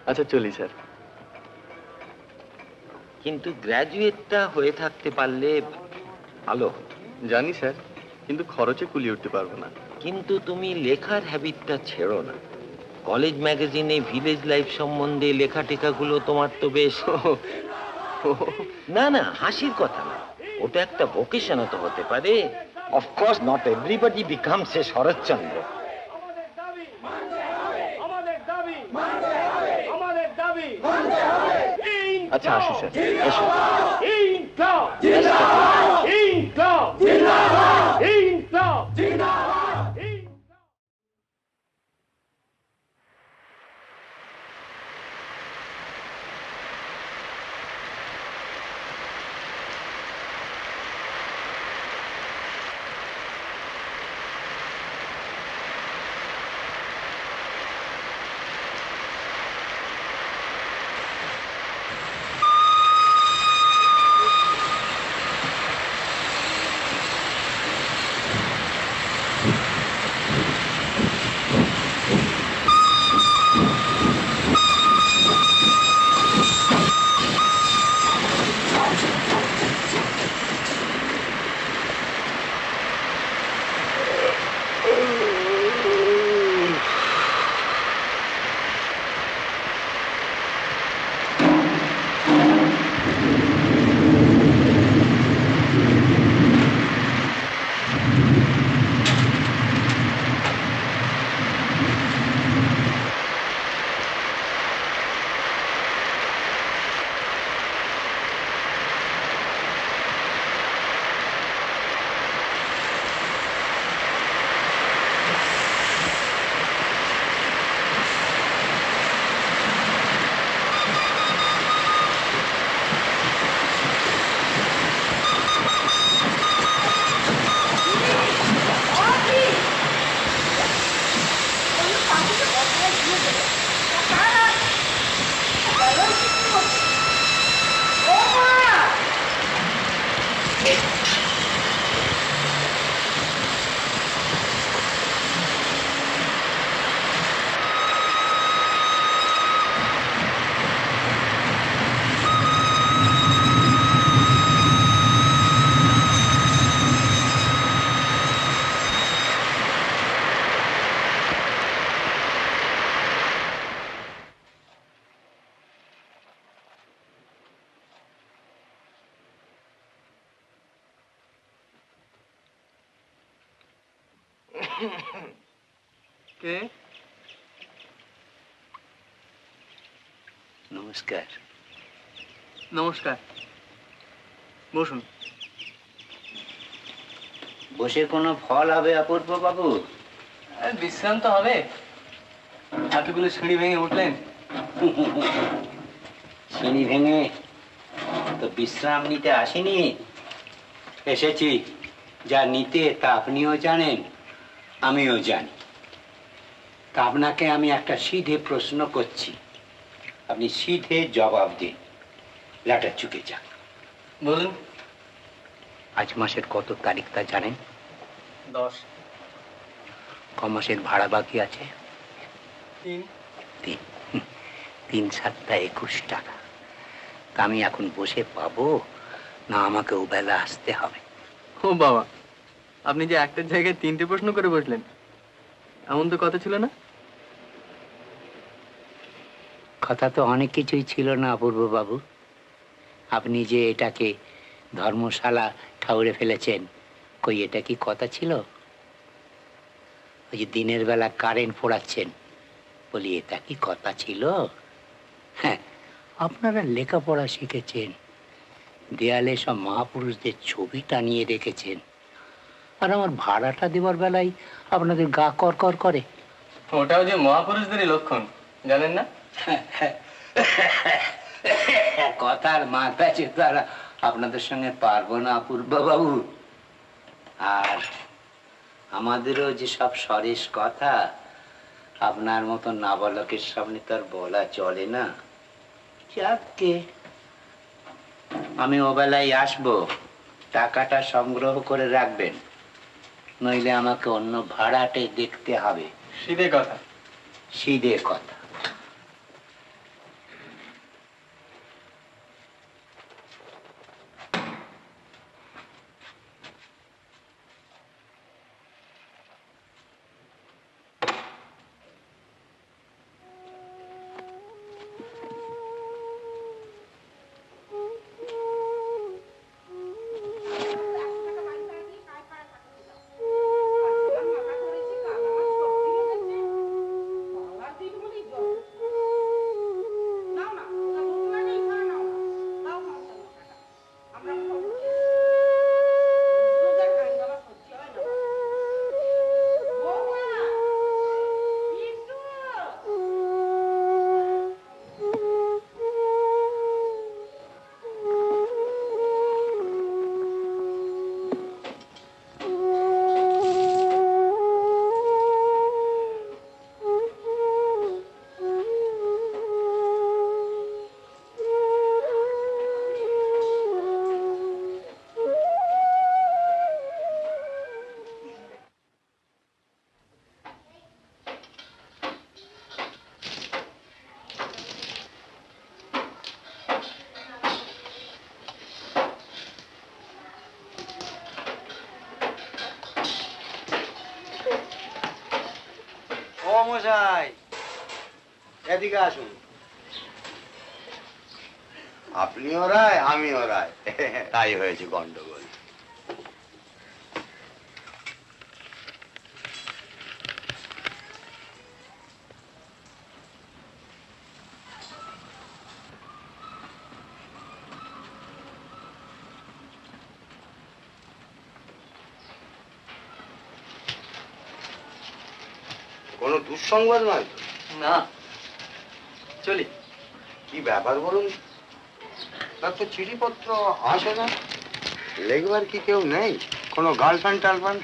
আচ্ছা চলি স্যার। কিন্তু গ্র্যাজুয়েটটা হয়ে থাকতে পারলে ভালো। জানি স্যার, কিন্তু খরচে কুলিয়ে উঠতে পারবো না। কিন্তু তুমি লেখার হ্যাবিটটা ছেড়ো না। কলেজ ম্যাগাজিনে ভিলেজ লাইফ সম্বন্ধে লেখা টেখাগুলো তোমার তো বেশ। না না, হাসির কথা না, ওটা একটা ভোকেশনও তো হতে পারে। Of course not everybody becomes a Saratchandra. আচ্ছা আসি স্যার। কে? নমস্কার। নমস্কার, বসুন। বসে কোনো ফল হবে অপূর্ব বাবু? বিশ্রাম তো হবে। এতগুলো সিঁড়ি ভেঙে উঠলেন। সিঁড়ি ভেঙে তো বিশ্রাম নিতে আসিনি, এসেছি যা নিতে তা আপনিও জানেন, আমিও জানি। তা আপনাকে আমি একটা সিধে প্রশ্ন করছি, আপনি সিধে জবাব দিন, লাটা চুকে যান। বলুন। আজ মাসের কত তারিখ তা জানেন? 10। ক মাসের ভাড়া বাকি আছে? 3। 3 7 21 টাকা। তা আমি এখন বসে পাবো না আমাকে ও বেলা আসতে হবে? ও বাবা, আপনি যে একটার জায়গায় 3টে প্রশ্ন করে বসলেন, এমন তো কথা ছিল না। কথা তো অনেক কিছুই ছিল না অপূর্ব বাবু। আপনি যে এটাকে ধর্মশালা ঠাউরে ফেলেছেন, কই এটা কি কথা ছিল? ওই যে দিনের বেলা কারেন্ট পোড়াচ্ছেন, বলি এটা কি কথা ছিল? হ্যাঁ, আপনারা লেখাপড়া শিখেছেন, দেয়ালে সব মহাপুরুষদের ছবি টানিয়ে রেখেছেন, আর আমার ভাড়াটা দেওয়ার বেলায় আপনাদের গা কর কর করে। ওটাও যে মহাপুরুষদেরই লক্ষণ, জানেন না? কথার মাথা চেতারা আপনাদের সঙ্গে পারবো না অপূর্ব বাবু। আর আমাদেরও যে সব সরেস কথা আপনার মতো নাবালকের সামনে তার বলা চলে না। যাকে আমি ও বেলায় আসবো, টাকাটা সংগ্রহ করে রাখবেন, নইলে আমাকে অন্য ভাড়াটে দেখতে হবে। সিধে কথা। সিধে কথা। মশাই, এদিকে আসুন। আপনিও রায়, আমিও রায়, তাই হয়েছে গন্ডগোল। কোনো দুঃসংবাদ নয় তো? না, চলি। কি ব্যাপার বলুন? তার তো চিঠিপত্র আসে না। লেখবার কি কেউ নেই? কোনো গার্লফ্রেন্ড টার্লফ্রেন্ড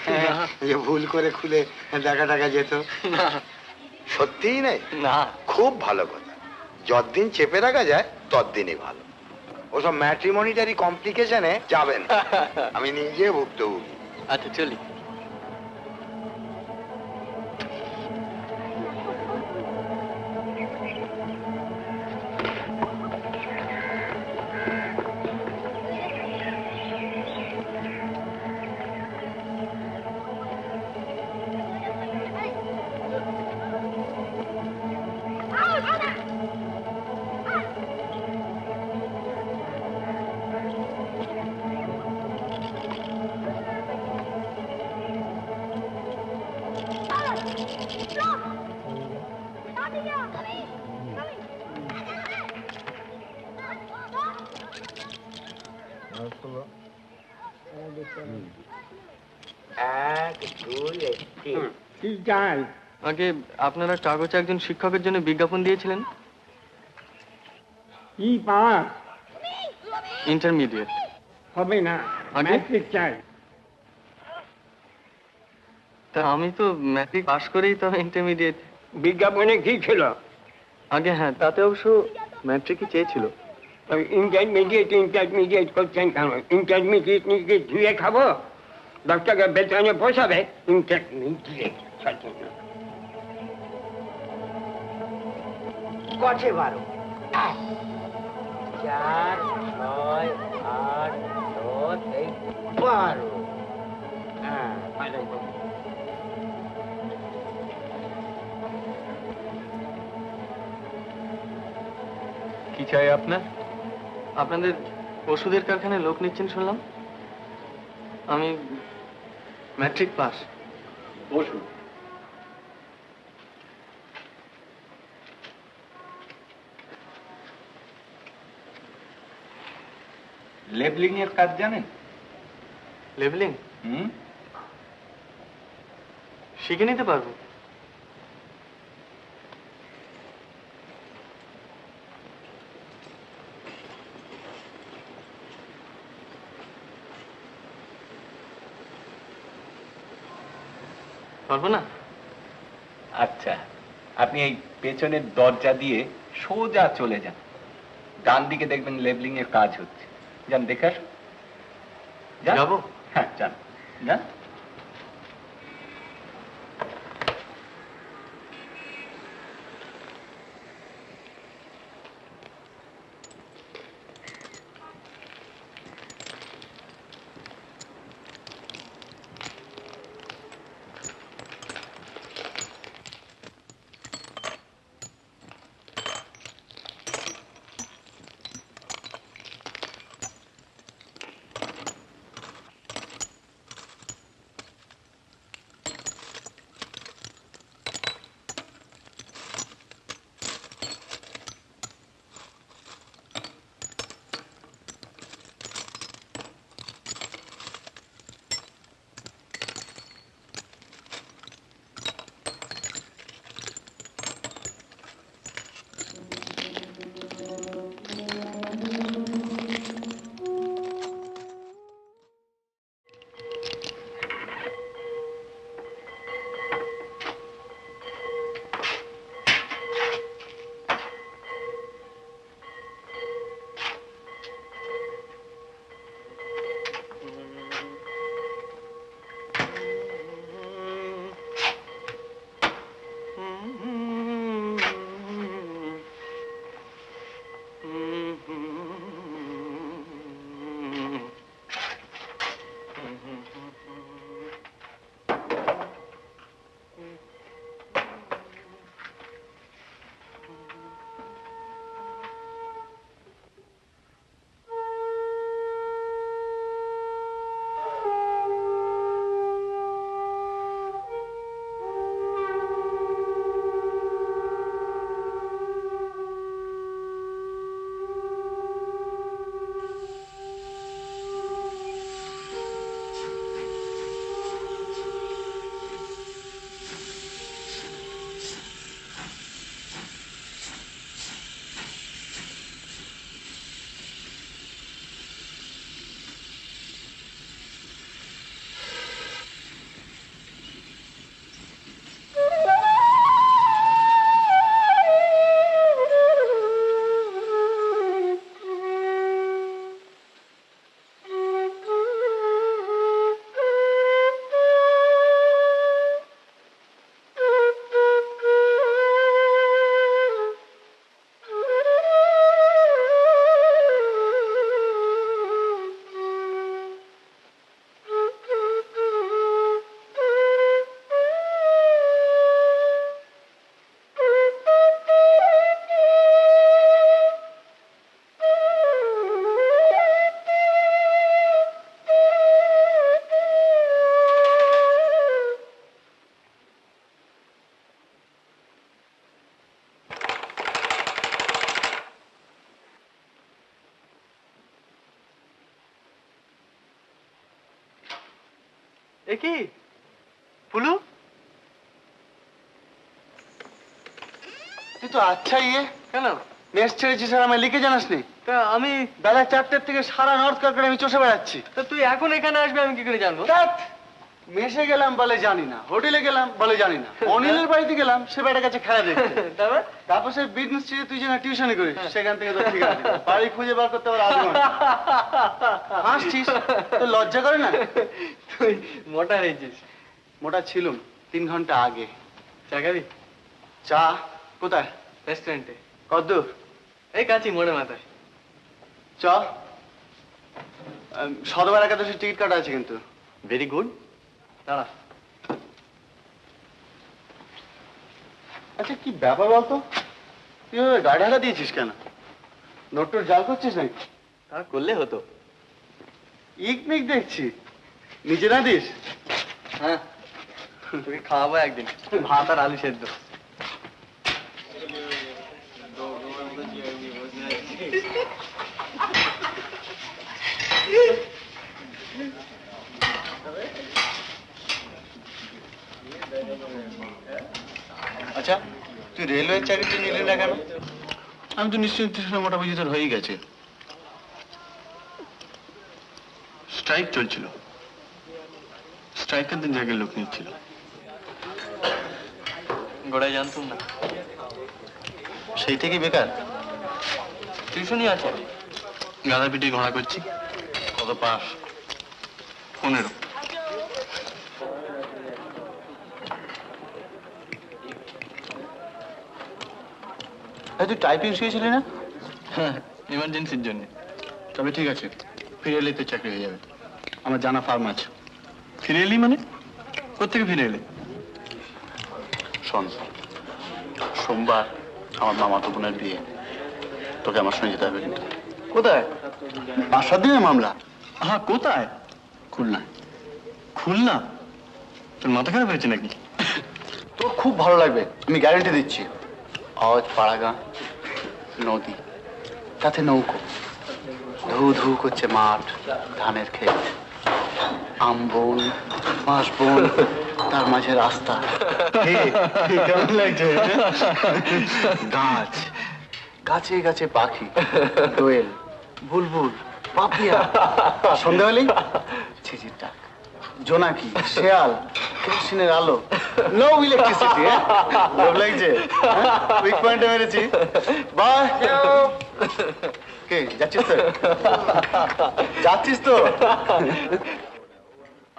যে ভুল করে খুলে দেখা টাকা যেত? না সত্যিই নেই? না। খুব ভালো কথা। যতদিন চেপে রাখা যায় ততদিনই ভালো। ওসব ম্যাট্রিমনিটারি কমপ্লিকেশনে যাবেন। আমি নিজে ভুক্তভোগী। আচ্ছা চলি। আগে আপনারা কাগজে একজন শিক্ষকের জন্য বিজ্ঞাপন দিয়েছিলেন। কি পাস ইন্টারমিডিয়েট হবে না, আগে? ম্যাট্রিক চাই। তা আমি তো ম্যাট্রিক পাশ করেই তো ইন্টারমিডিয়েট। বিজ্ঞাপনে কি ছিল? আগে হ্যাঁ, তাতে অবশ্য ম্যাট্রিকই চেয়েছিল। ইন্টারমিডিয়েট করছেন কেন? ইন্টারমিডিয়েট নিজে ধুয়ে খাবো, 10 টাকা বেতনে পোষাবে? ইন্টারমিডিয়েট কছে 12? 1 4 6 8 10 এই 12। হ্যাঁ, কি চাই আপনার? আপনাদের ওষুধের কারখানায় লোক নিচ্ছেন শুনলাম। আমি ম্যাট্রিক পাস। বসুন। লেবলিং এর কাজ জানেন? লেভেলিং শিখে নিতে পারবো। পারবো না? আচ্ছা, আপনি এই পেছনের দরজা দিয়ে সোজা চলে যান, ডান দিকে দেখবেন লেবলিং এর কাজ হচ্ছে। যান, দেখে আসুন। যান। যাবো? হ্যাঁ, যান যান। এ কি ফুলু, তুই তো আচ্ছা কেন? মেস ছেড়েছিস আর আমায় লিখে জানাসনি? তা আমি, বেলা 4টের থেকে সারা নর্থ কালকাটা আমি চষে বেড়াচ্ছি। তা তুই এখন এখানে আসবে আমি কি করে জানবো? মেসে গেলাম বলে জানি না, হোটেলে গেলাম বলে জানি না, অনিলের বাড়িতে গেলাম সে বেটার কাছে খেলা দেখতে, তারপর সে বিজনেস ছেড়ে তুই যেন টিউশনি করিস সেখান থেকে তো ঠিক আছে, বাড়ি খুঁজে বার করতে আবার আধ ঘন্টা। হাসছিস, তো লজ্জা করে না? তুই মোটা হয়েছিস। মোটা ছিলুম 3 ঘন্টা আগে। চা খাবি? চা কোথায়? রেস্টুরেন্টে। কদ্দূর? এই কাছি মোড়ে মাথায়। চ। সদবার একাদশীর টিকিট কাটা আছে কিন্তু। Very good. দাঁড়া। আচ্ছা কি ব্যাপার বলতো, তুই গাড়ি হারা দিয়েছিস কেন? নোটটোর জাল করছিস নাকি? তা করলে হতো। ইকনিক দেখছি, নিচে না দিস? হ্যাঁ, তোকে খাওয়াবো একদিন ভাত আর আলু সেদ্ধ। আচ্ছা তুই রেলওয়ে চাকরিতে নিলি না কেন? আমি তো নিশ্চিত মোটামুটি তোর হয়েই গেছে। স্ট্রাইক চলছিল, স্ট্রাইকের দিন জায়গায় লোক নিচ্ছিল। গোড়ায় জানতুম না। সেই থেকে বেকার। টিউশনই আছে। গাদা পিঠে ঘোড়া করছি। কত পাস? 15। তুই টাইপিং শিখেছিলি না? হ্যাঁ, ইমার্জেন্সির জন্য। তবে ঠিক আছে, ফিরে এলে তোর চাকরি হয়ে যাবে। আমার জানা ফার্ম আছে। ফিরে এলি মানে? কোথেকে ফিরে এলি? শোন, সোমবার আমার মামাতো বোনের বিয়ে, তোকে আমার সঙ্গে যেতে হবে কিন্তু। কোথায়? 5-7 দিনের মামলা। হ্যাঁ, কোথায়? খুলনা। খুলনা? তোর মাথা খারাপ হয়েছে নাকি? তোর খুব ভালো লাগবে, আমি গ্যারান্টি দিচ্ছি। আওয়াজ পাড়াগা, নদী, তাতে নৌকো, ধু ধু করছে মাঠ, ধানের ক্ষেত, আম বন, বাঁশ বন, তার মাঝে রাস্তা। কেমন লাগছে? গাছ, গাছে গাছে পাখি, দোয়েল, বুলবুল, পাপিয়া, সন্ধ্যা হলেই ঝিঝির ডাক, জোনাকি, শেয়াল, কেরোসিনের আলো, নো ইলেকট্রিসিটি। লোভ লাগছে? উইক পয়েন্টে মেরেছি। বাই। কে যাচ্ছিস তো? যাচ্ছিস তো?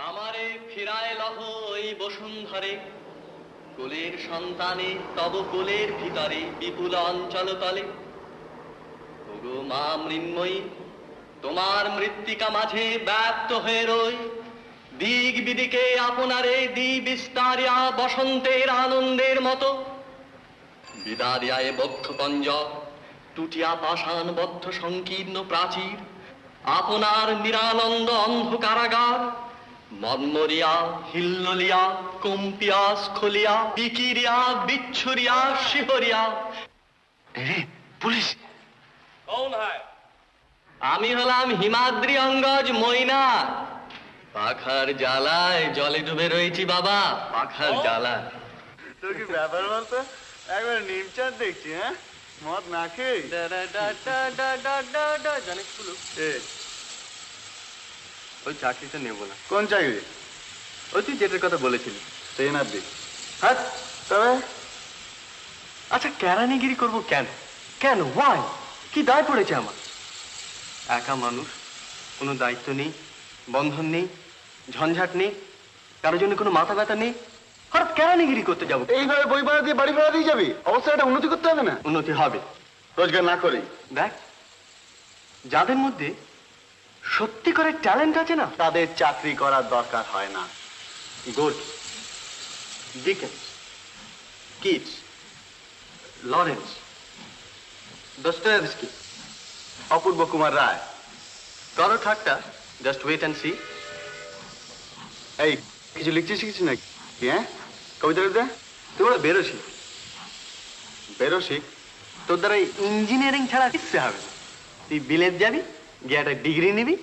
আমারে ফিরায় লহ ওই বসুন্ধরে, কুলের সন্তানে তব কুলের ভিতরে বিপুল অঞ্চল তলে। ওগো মা মৃন্ময়ী, তোমার মৃত্তিকা মাঝে ব্যাপ্ত হয়ে রই, দিক বিদিকে আপনারে দি বিস্তারিয়া বসন্তের আনন্দের মতো। বিদারিয়ায় বক্ষ পঞ্জর, টুটিয়া পাষাণ বদ্ধ সংকীর্ণ প্রাচীর, আপনার নিরানন্দ অন্ধকারাগার, মন্মরিয়া, হিল্লোলিয়া, কম্পিয়া, স্খলিয়া, বিকিরিয়া, বিচ্ছুরিয়া, শিহরিয়া। পুলিশ। আমি হলাম হিমাদ্রি অঙ্গজ ময়না। পাখার জ্বালায় জলে ডুবে রয়েছি বাবা, পাখার জ্বালায়। তোর কি ব্যাপার বলতো? একবার নিমচাঁদ দেখছি, হ্যাঁ, মদ না খেয়ে। জানিস ফুলু, এ, ওই চাকরিটা নেবো না। কোন চাকরি? ওই তুই যেটার কথা বলেছিলি। ট্রেনার দিক। হ্যাঁ, তবে আচ্ছা কেরানিগিরি করবো কেন? কেন? ওয়াই? কি দায় পড়েছে আমার? একা মানুষ, কোনো দায়িত্ব নেই, বন্ধন নেই, ঝঞ্ঝাট নেই, কারোর জন্য কোনো মাথা ব্যথা নেই। হঠাৎ কেরানিগিরি করতে যাবো? এইভাবে বই ভাড়া দিয়ে বাড়ি ভাড়া দিয়ে যাবি? অবস্থাটা উন্নতি করতে হবে না? উন্নতি হবে। রোজগার না করি। দেখ, যাদের মধ্যে সত্যি করে ট্যালেন্ট আছে না, তাদের চাকরি করার দরকার হয় না। Good, Dickens, Keats, Lawrence, Dostoevsky, Apurba Kumar Roy. কারো ঠাট্টা, জাস্ট ওয়েট অ্যান্ড সি। এই কিছু লিখছিস কিছু নাকি? হ্যাঁ, কবিতা লিখতে? তুই ওরা বেরোসি, বেরোসিক। তোর দ্বারা ইঞ্জিনিয়ারিং ছাড়া কিচ্ছু হবে না। তুই বিলেত যাবি, গিয়ে একটা ডিগ্রি নিবি,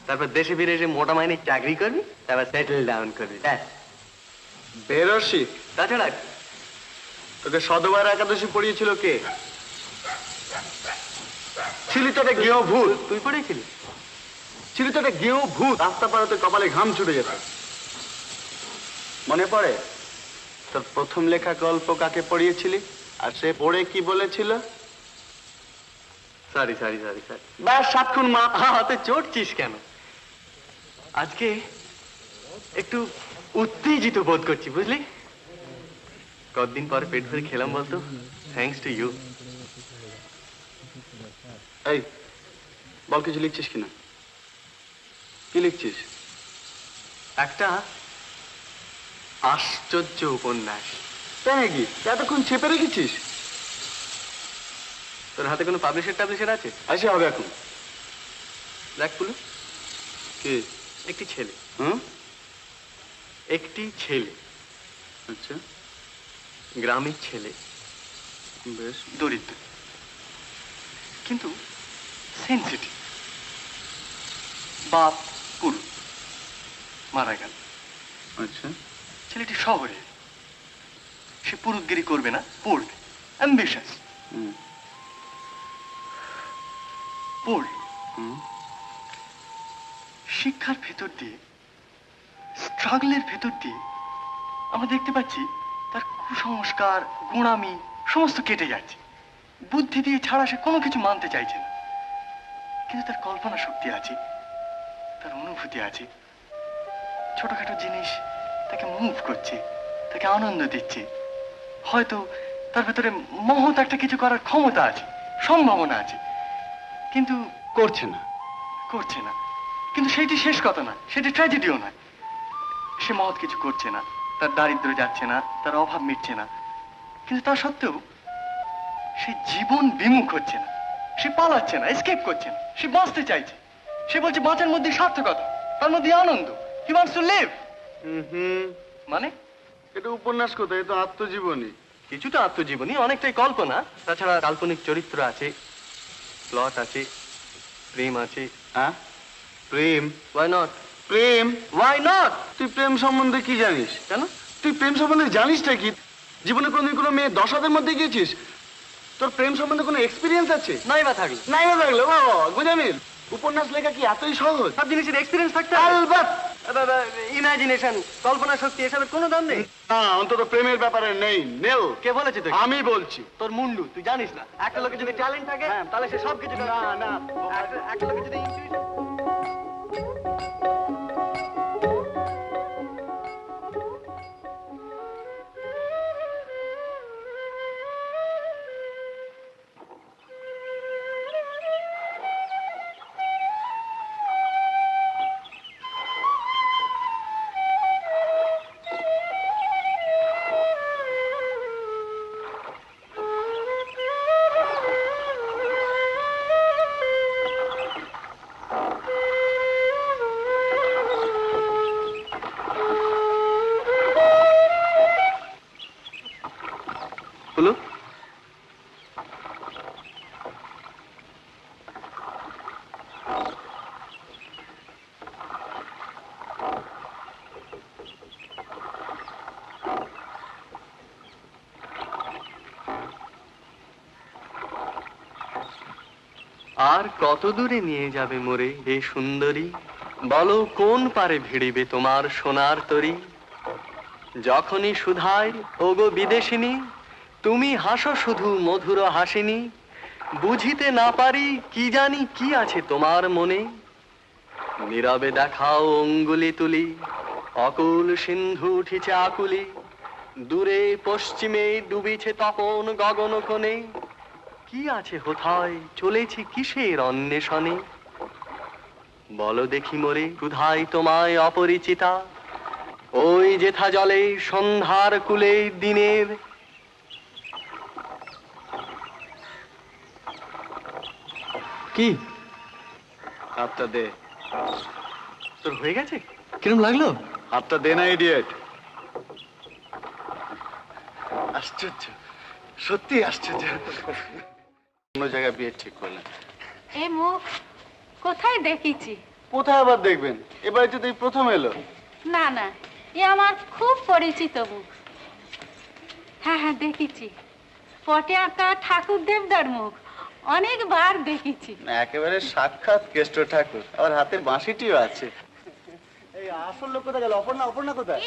তারপর দেশে ফিরে এসে মোটা মাইনে চাকরি করবি, তারপর সেটেল ডাউন করবি। ব্যাস। বেরসি, তাছাড়া তোকে সদবার একাদশী পড়িয়েছিল কে? ছিলি তো একটা গেঁয়ো ভূত। তুই পড়েছিলি? ছিলি তো একটা গেঁয়ো ভূত, রাস্তা পাড়াতে কপালে ঘাম ছুটে যেত। মনে পড়ে তোর প্রথম লেখা গল্প কাকে পড়িয়েছিলি, আর সে পড়ে কি বলেছিল? Sorry sorry sorry sorry. ব্যাস, সাতক্ষণ মা। হাতে চড়ছিস কেন? আজকে একটু উত্তেজিত বোধ করছি, বুঝলি? কতদিন পরে পেট ভরে খেলাম বলতো? Thanks to you. এই বল, কিছু লিখছিস কিনা? কি লিখছিস? একটা আশ্চর্য উপন্যাস। তাই নাকি? এতক্ষণ চেপে রেখেছিস? তোর হাতে কোনো পাবলিশার আছে? আসে হবে এখন। দেখ পুলু, কি? একটি ছেলে, হুম, একটি ছেলে, আচ্ছা, গ্রামের ছেলে, বেশ। দরিদ্র কিন্তু সেনসিটিভ। বাপ পুরু মারা গেল। আচ্ছা, ছেলেটি শহরে, সে পুরুতগিরি করবে না, পড়বে, অ্যাম্বিশাস। হুম, পড়ল, হুম, শিক্ষার ভেতর দিয়ে, স্ট্রাগলের ভেতর দিয়ে আমরা দেখতে পাচ্ছি তার কুসংস্কার, গোঁড়ামি সমস্ত কেটে যাচ্ছে। বুদ্ধি দিয়ে ছাড়া সে কোনো কিছু মানতে চাইছে না, কিন্তু তার কল্পনা শক্তি আছে, তার অনুভূতি আছে। ছোটখাটো জিনিস তাকে মুভ করছে, তাকে আনন্দ দিচ্ছে। হয়তো তার ভেতরে মহৎ একটা কিছু করার ক্ষমতা আছে, সম্ভাবনা আছে, কিন্তু করছে না। করছে না। কিন্তু সেইটি শেষ কথা না, সেটি ট্র্যাজেডিও নয়। সে মহৎ কিছু করছে না, তার দারিদ্র্য যাচ্ছে না, তার অভাব মিটছে না, কিন্তু তা সত্ত্বেও সে জীবন বিমুখ হচ্ছে না, সে পালাচ্ছে না, এসকেপ করছে না, সে বাঁচতে চাইছে। সে বলছে বাঁচার মধ্যে সার্থকতা, তার মধ্যে আনন্দ। He wants to live. Hmm, মানে এটা উপন্যাস কোথায়? এটা আত্মজীবনী। কিছুটা আত্মজীবনী, অনেকটাই কল্পনা। তাছাড়া কাল্পনিক চরিত্র আছে, প্লট আছে, প্রেম আছে। হ্যাঁ, প্রেম? Why not? প্রেম? Why not? তুই প্রেম সম্বন্ধে কি জানিস? কেন? তুই প্রেম সম্বন্ধে জানিসটা কি? জীবনে কোনোদিন কোনো মেয়ে 10 হাতের মধ্যে গিয়েছিস? তোর প্রেম সম্বন্ধে কোনো এক্সপিরিয়েন্স আছে? নাই বা থাকলে? নাই বা থাকলে বাবা গুজামিল, উপন্যাস লেখা কি এতই সহজ? সব জিনিসের এক্সপিরিয়েন্স থাকতে আলবাত। ইমাজিনেশন, কল্পনা শক্তি, এসবের কোনো দাম নেই। না, অন্তত প্রেমের ব্যাপারে নেই। নেল। কে বলেছে তোকে? আমি বলছি। তোর মুন্ডু, তুই জানিস না একটা লোকের যদি ট্যালেন্ট থাকে তাহলে সে সব কিছু না না, একটা লোকের যদি হলো আর কত দূরে নিয়ে যাবে মোরে হে সুন্দরী, বলো কোন পারে ভিড়িবে তোমার সোনার তরী। যখনই সুধাই ওগো বিদেশিনী, তুমি হাসো শুধু মধুর হাসিনী। বুঝিতে না পারি কি জানি কি আছে তোমার মনে, নীরবে দেখাও অঙ্গুলি তুলি, অকুল সিন্ধু উঠিছে আকুলি। দূরে পশ্চিমে ডুবিছে তপন গগন কোণে, কি আছে হোথায় চলেছি কিসের অন্বেষণে। বলো দেখি মোরে ক্ষুধাই তোমায় অপরিচিতা, ওই যেথা জলে সন্ধ্যার কুলে দিনের। কি হাতটা দে। তোর হয়ে গেছে? কিরম লাগলো? হাতটা দে না, ইডিয়েট। আশ্চর্য, সত্যি আশ্চর্য। অন্য জায়গায় বিয়ে ঠিক করলেন। এ মুখ কোথায় দেখিছি? কোথায় আবার দেখবেন, এ বাড়িতে তো এই প্রথম এলো। না না, এ আমার খুব পরিচিত মুখ। হ্যাঁ হ্যাঁ দেখেছি, পটে আঁকা ঠাকুর দেবদার মুখ অনেকবার দেখেছি। একেবারে সাক্ষাৎ কেষ্ট ঠাকুর, আবার হাতে বাঁশিটিও আছে। এই আসল লোক কোথায় গেল? অপর্ণা, অপর্ণা কোথায়?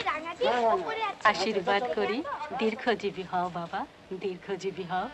আশীর্বাদ করি দীর্ঘজীবী হও বাবা, দীর্ঘজীবী হও।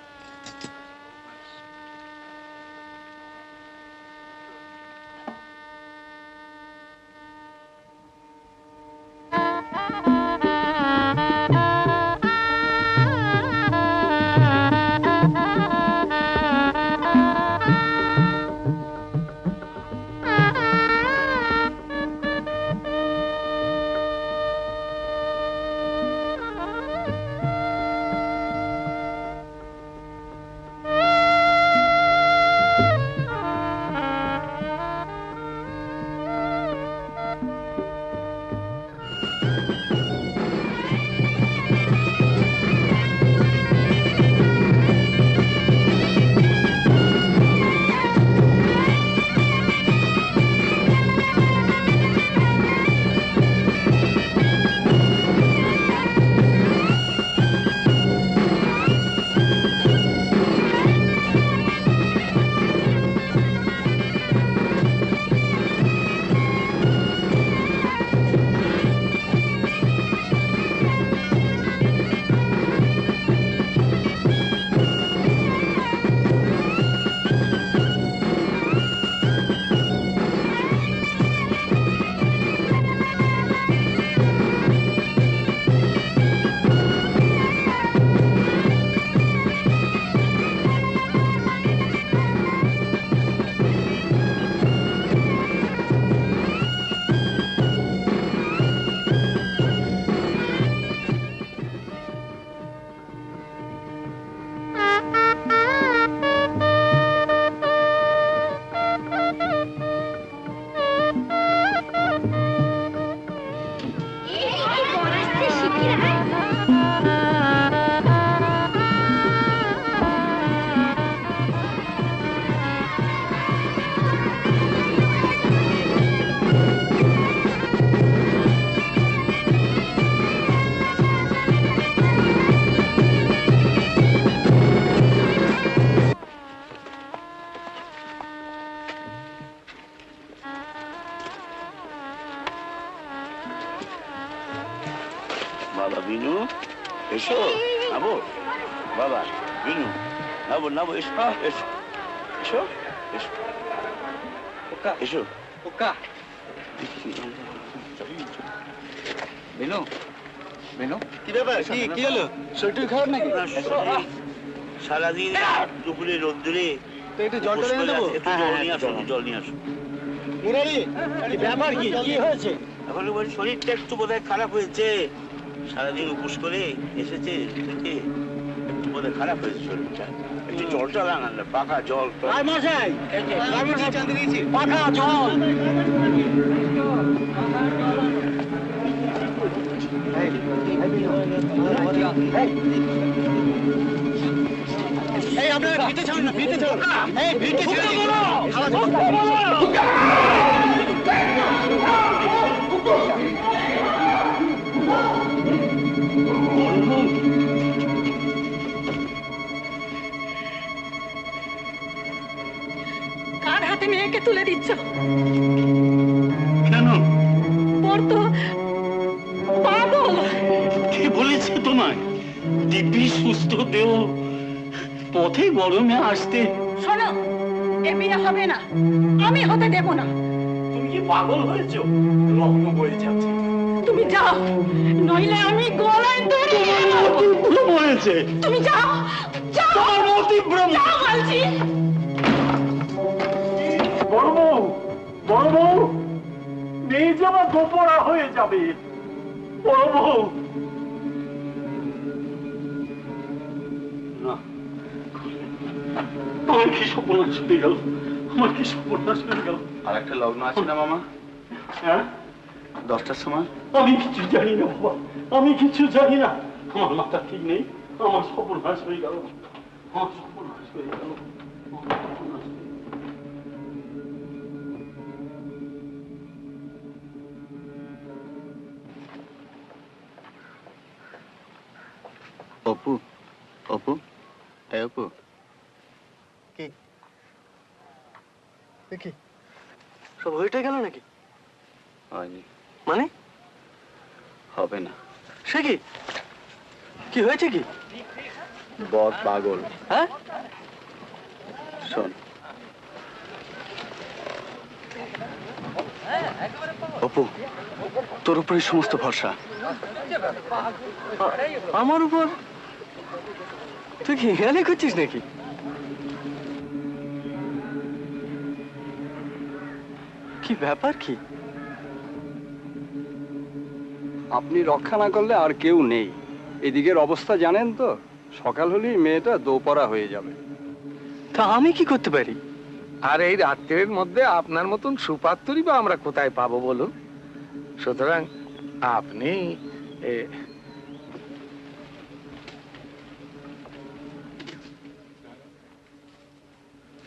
বাবা বিনু, এসো। নাবো বাবা বিনু, নাবো নাবো, এসো এসো এসো এসো এসো। বিনু, বিনু, কি ব্যাপার? কি হলো? শরীর খারাপ নাকি? সারাদিন দুপুরে রোদ্দুরে তো একটু জল টল এনে দেবো? জল নিয়ে আসো, জল নিয়ে আসো। মুরারি, কি ব্যাপার? কি কি হয়েছে? এখন বলি শরীরটা একটু বোধহয় খারাপ হয়েছে, সারাদিন উপোস করে এসেছে থেকে একটু বোধহয় খারাপ হয়েছে শরীরটা। একটু জল টল আনান না, পাখা জল। মশাই, পাখা জল। এই আপনারা ভিটে ছাড়ুন না, ভিটে ছাড়ুন। এই ভিটে ছেড়ে দিন। কার হাতে মেয়েকে তুলে দিচ্ছ? কেন? ওর তো পাগল। কে বলেছে তোমায়? দিব্যি সুস্থ দেহ পথে গরমে আসতে। শোনো, এ বিয়ে হবে না, আমি হতে দেব না। তুমি কি পাগল হয়েছো? রক্ত বয়ে যাচ্ছে। তুমি যাও, নইলে আমি গলায় দড়ি হয়েছে। তুমি যাও, যাও, যাও বলছি। বড় বউ, বড় বউ, মেয়ে যে আমার গোপরা হয়ে যাবে। বড় বউ, না, আমার কি সর্বনাশ হয়ে গেল, আমার কি সর্বনাশ হয়ে গেল। আর একটা লগ্ন আছে না মামা? হ্যাঁ, 10টার সময়। আমি কিছু জানি না বাবা, আমি কিছু জানি না। আমার মাথা ঠিক নেই, আমার সর্বনাশ হয়ে গেল, আমার সর্বনাশ হয়ে গেল। অপু অপু এই অপু কি দেখি সব হয়েটা গেল নাকি? হয়নি, মানে হবে না। সে কি কি হয়েছে? কি বর পাগল। হ্যাঁ শোন অপু, তোর উপরে সমস্ত ভরসা। আমার উপর তুই কি হেয়ালি করছিস নাকি? কি ব্যাপার কি? আপনি রক্ষা না করলে আর কেউ নেই। এদিকের অবস্থা জানেন তো, সকাল হলেই মেয়েটা দোপরা হয়ে যাবে। তা আমি কি করতে পারি? আর এই রাত্রের মধ্যে আপনার মতন সুপাত্তরই বা আমরা কোথায় পাবো বলুন? সুতরাং আপনি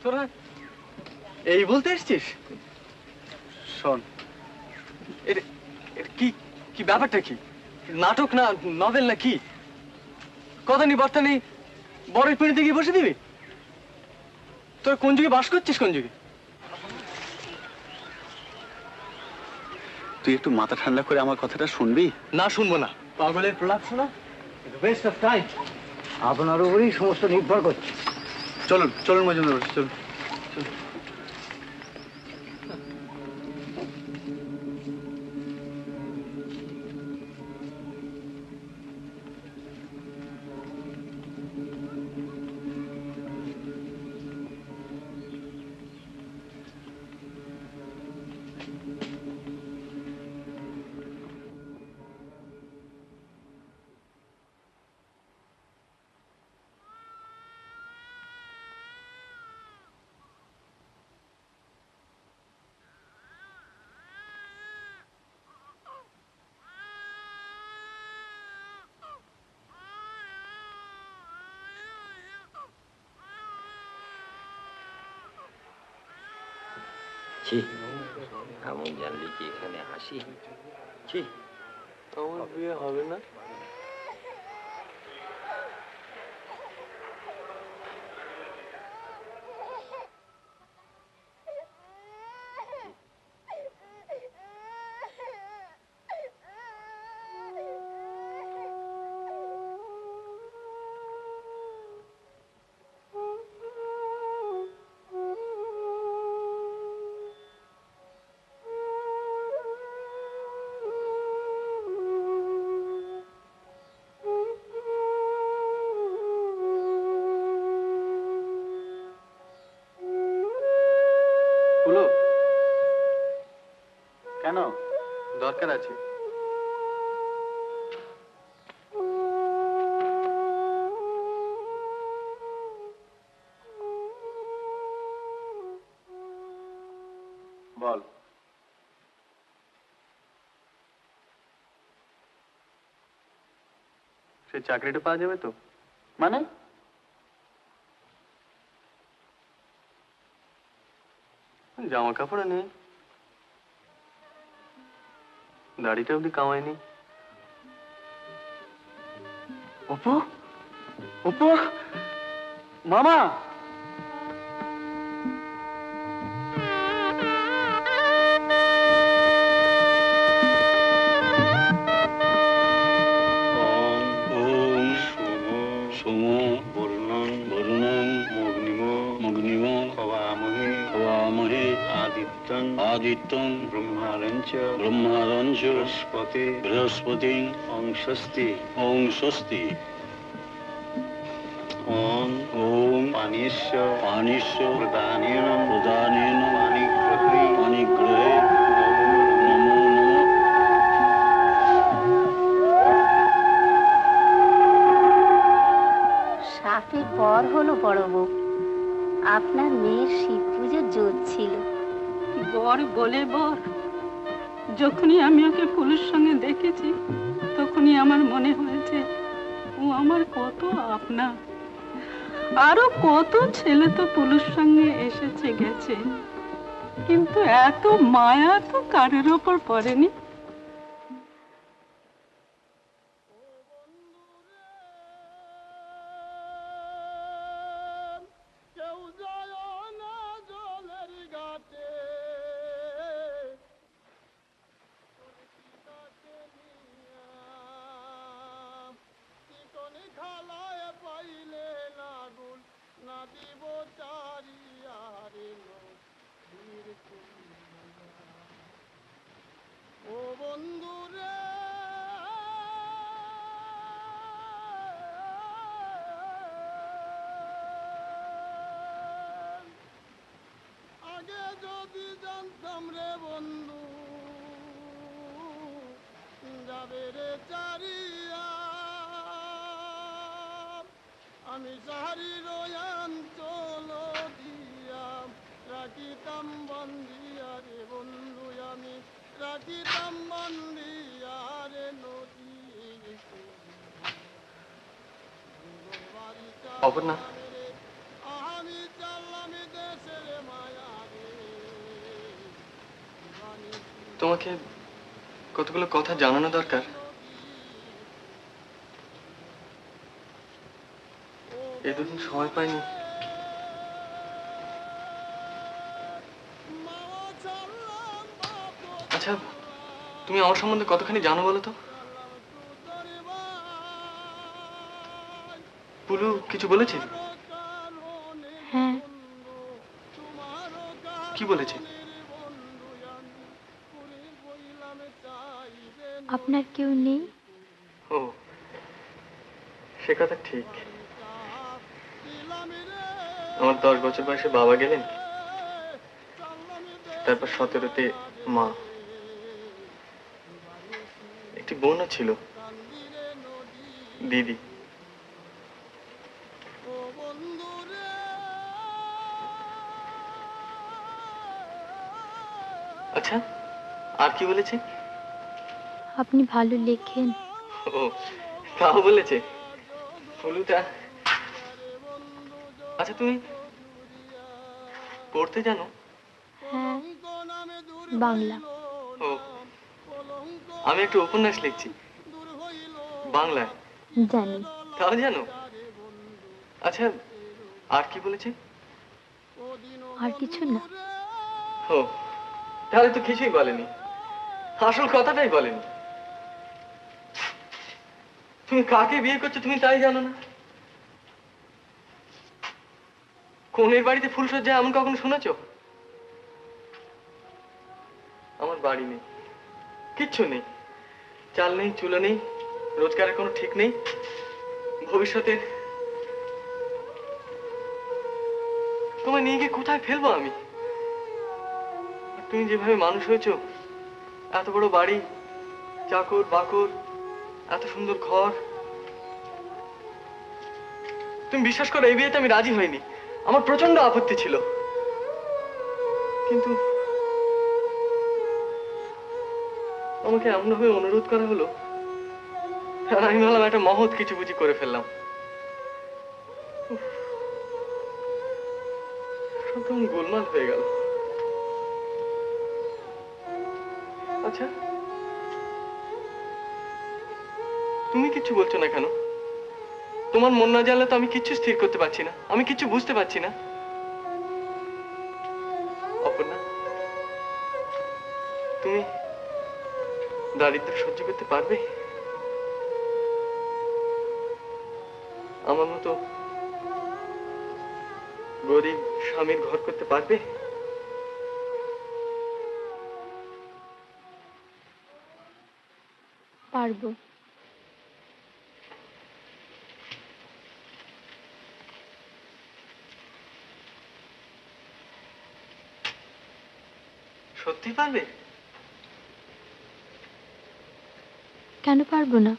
তোরা এই বলতে এসছিস? শোন, কি কি ব্যাপারটা কি? নাটক না নভেল না কি? কথা নেই বার্তা নেই, বরের পিড়িতে গিয়ে বসে দিবি? তোর কোন যুগে বাস করছিস? কোন যুগে? তুই একটু মাথা ঠান্ডা করে আমার কথাটা শুনবি? না শুনবো না। পাগলের প্রলাপ শোনা ওয়েস্ট অফ টাইম। আপনার উপরেই সমস্ত নির্ভর করছে। চলুন চলুন মজুমদার, চলুন। ছি, এমন জানলে কি এখানে হাসি? ছি, আমার বিয়ে হবে না। কেন? দরকার আছে। বল। সে চাকরিটা পাওয়া যাবে তো? মানে? জামা কাপড় নেই, দাড়িটা অব্দি কামায়নি। অপু, অপু, মামা। আদিত্যং ব্রহ্মারঞ্চ বৃহস্পতি ওং স্বস্তি ওং পানিশ্চ প্রদানেন পানিগ্রহে নমো নমঃ। সাপে পর হলো বড় বউ। আপনার মেয়ের শিব পুজোর জোর ছিল। বর বলে বর, যখনই আমি ওকে পুলুর সঙ্গে দেখেছি তখনই আমার মনে হয়েছে ও আমার কত আপনা। আরো কত ছেলে তো পুলুর সঙ্গে এসেছে গেছে, কিন্তু এত মায়া তো কারোর ওপর পড়েনি। ও বন্ধুরে আগে যদি জানতাম রে বন্ধু যাবে রে চারিয়া আমি সাহারি রয়ান চলো দিয়া রাখিতাম বন্দিয়া রে বন্ধু আমি রাখিতাম বন্দিয়া রে নদী অপর্ণা, আমি চাললাম দেশের মায়া রে তোমাকে কতগুলো কথা জানানো দরকার। এই দুদিন সময় পাইনি। আচ্ছা, তুমি আমার সম্বন্ধে কতখানি জানো বলো তো? পুলু কিছু বলেছে? হ্যাঁ। কি বলেছে? আপনার কেউ নেই? ও, সে কথা ঠিক। আমার 10 বছর বয়সে বাবা গেলেন, তারপর 17তে মা। একটি বোনও ছিল, দিদি। আচ্ছা, আর কি বলেছে? আপনি ভালো লেখেন। ও, তাও বলেছে? ফুলুটা। আচ্ছা, তুমি পড়তে জানো? হ্যাঁ, বাংলা। ও, আমি একটা উপন্যাস লিখছি বাংলায়। জানি। তাও জানো? আচ্ছা, আর কি বলেছে? আর কিছু না। ও, তাহলে তো কিছুই বলেনি, আসল কথাটাই বলেনি। তুমি কাকে বিয়ে করছো তুমি তাই জানো না? কোনের বাড়িতে ফুলসজ্জা এমন কখনো শুনেছো? আমার বাড়ি নেই, কিচ্ছু নেই, চাল নেই, চুলো নেই, রোজগারের কোনো ঠিক নেই, ভবিষ্যতে তোমায় নিয়ে গিয়ে কোথায় ফেলবো আমি? তুমি যেভাবে মানুষ হয়েছো, এত বড় বাড়ি, চাকর বাকর, এত সুন্দর ঘর, তুমি বিশ্বাস করো এই বিয়েতে আমি রাজি হইনি। আমার প্রচন্ড আপত্তি ছিল, কিন্তু আমাকে এমনভাবে অনুরোধ করা হলো, আর আমি ভাবলাম একটা মহৎ কিছু বুঝি করে ফেললাম। সব তখন গোলমাল হয়ে গেল। আচ্ছা, তুমি কিচ্ছু বলছো না কেন? তোমার মন না জানলে তো আমি কিচ্ছু স্থির করতে পারছি না, আমি কিচ্ছু বুঝতে পারছি না। অপর্ণা, তুমি দারিদ্র সহ্য করতে পারবে? আমার মতো গরিব স্বামীর ঘর করতে পারবে? পারবো। সত্যি পারবে? কেন পারবো না?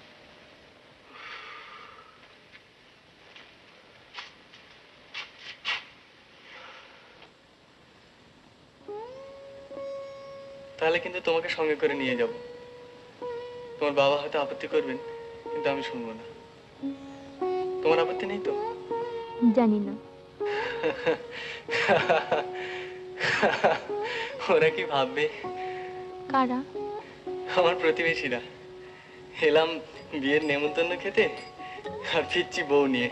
তাহলে কিন্তু তোমাকে সঙ্গে করে নিয়ে যাব। তোমার বাবা হয়তো আপত্তি করবেন, কিন্তু আমি শুনবো না। তোমার আপত্তি নেই তো? জানি না। ওরা কি ভাববে? কারা? আমার প্রতিবেশীরা। এলাম বিয়ের নেমন্তন্ন খেতে, আর ফিরছি বউ নিয়ে।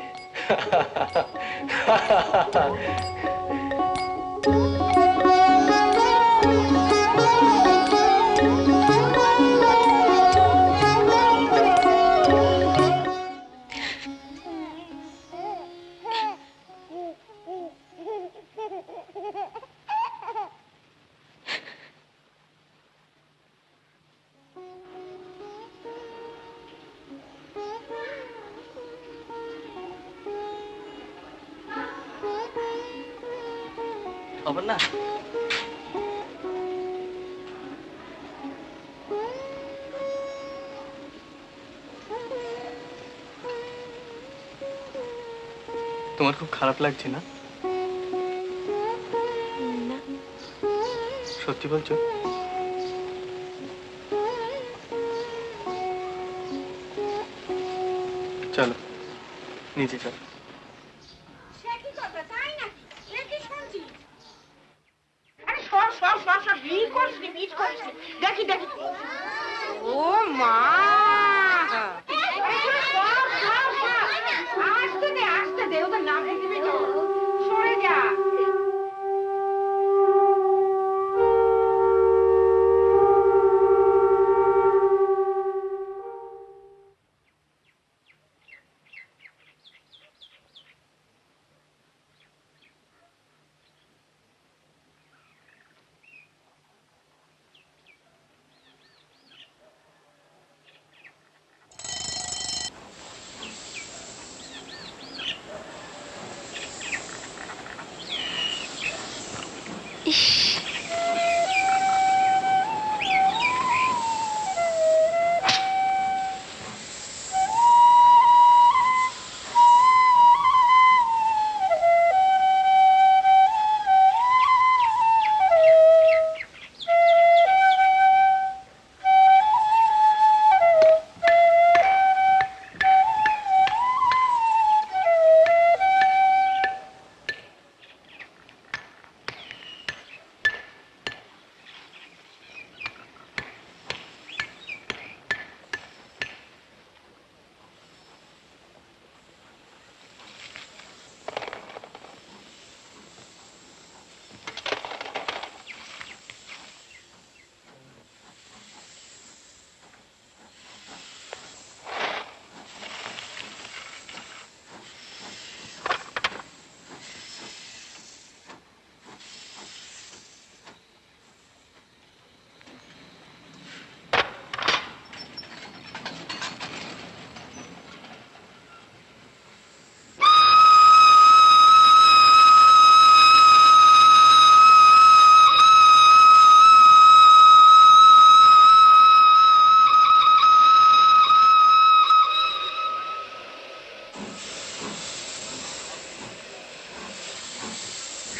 অপর্ণা, তোমার খুব খারাপ লাগছে না? না। সত্যি বলছো? চলো নিচে চলো। দেখি দেখি। ও মা, আসতে দে আসতে দে, ওদের নাম লিখবি তো, সরে যা।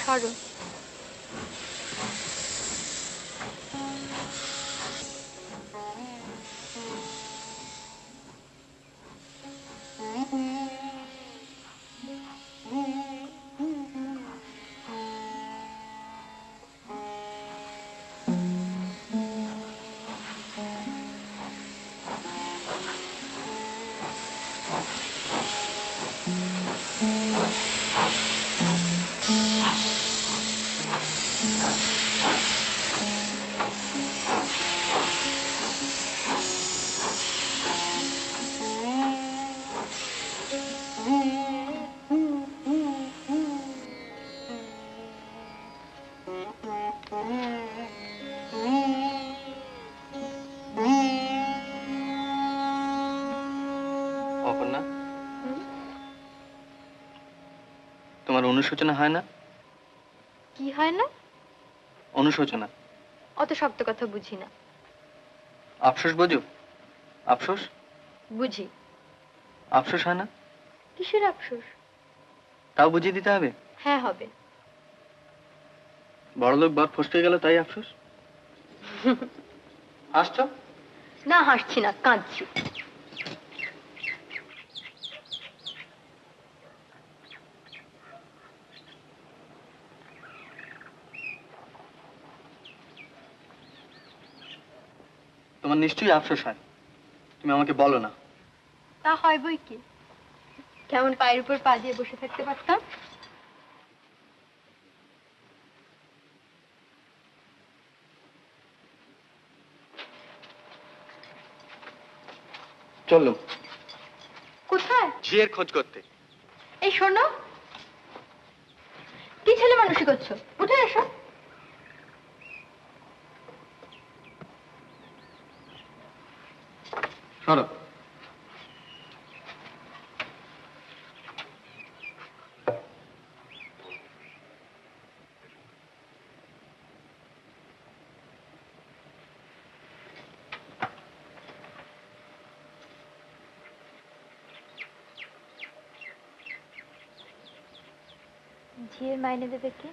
সরো। অপর্ণা, তোমার অনুশোচনা হয় না? কি হয় না? অনুশোচনা। অত শক্ত কথা বুঝি না। আফসোস বোঝো? আফসোস বুঝি। আফসোস হয় না? কিসের আফসোস? তাও বুঝিয়ে দিতে হবে? হ্যাঁ হবে। বড়লোক বাপ ফসকে গেল তাই আফসোস? হাসছো? না হাসছি না, কাঁদছি। তোমার নিশ্চয়ই আফসোস হয়, তুমি আমাকে বলো না। তা হয় বই কি, কেমন পায়ের উপর পা দিয়ে বসে থাকতে পারতাম। চলো। কোথায়? ঝিয়ের খোঁজ করতে। এই শোনো, কি ছেলে মানুষই করছো, উঠে এসো। সরো। ঝিয়ের মাইনে দেবে কে?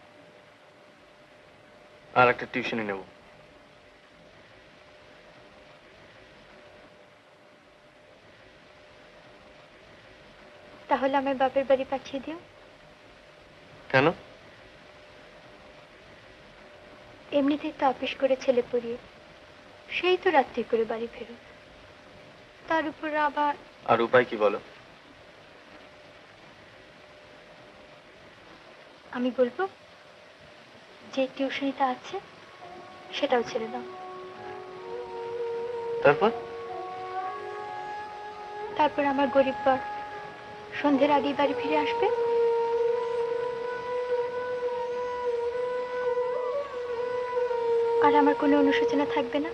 আর একটা টিউশনি নেব। তাহলে আমার বাপের বাড়ি পাঠিয়ে দিও। কেন? এমনিতেই তো অফিস করে ছেলে পড়িয়ে সেই তো রাত্রি করে বাড়ি ফেরো, তার উপর আবার। আর উপায় কি বলো? আমি বলবো যে টিউশনিটা আছে সেটাও ছেড়ে দাও। তারপর আমার গরিব বর সন্ধ্যের আগেই বাড়ি ফিরে আসবে। আর আমার কোনো অনুশোচনা থাকবে না।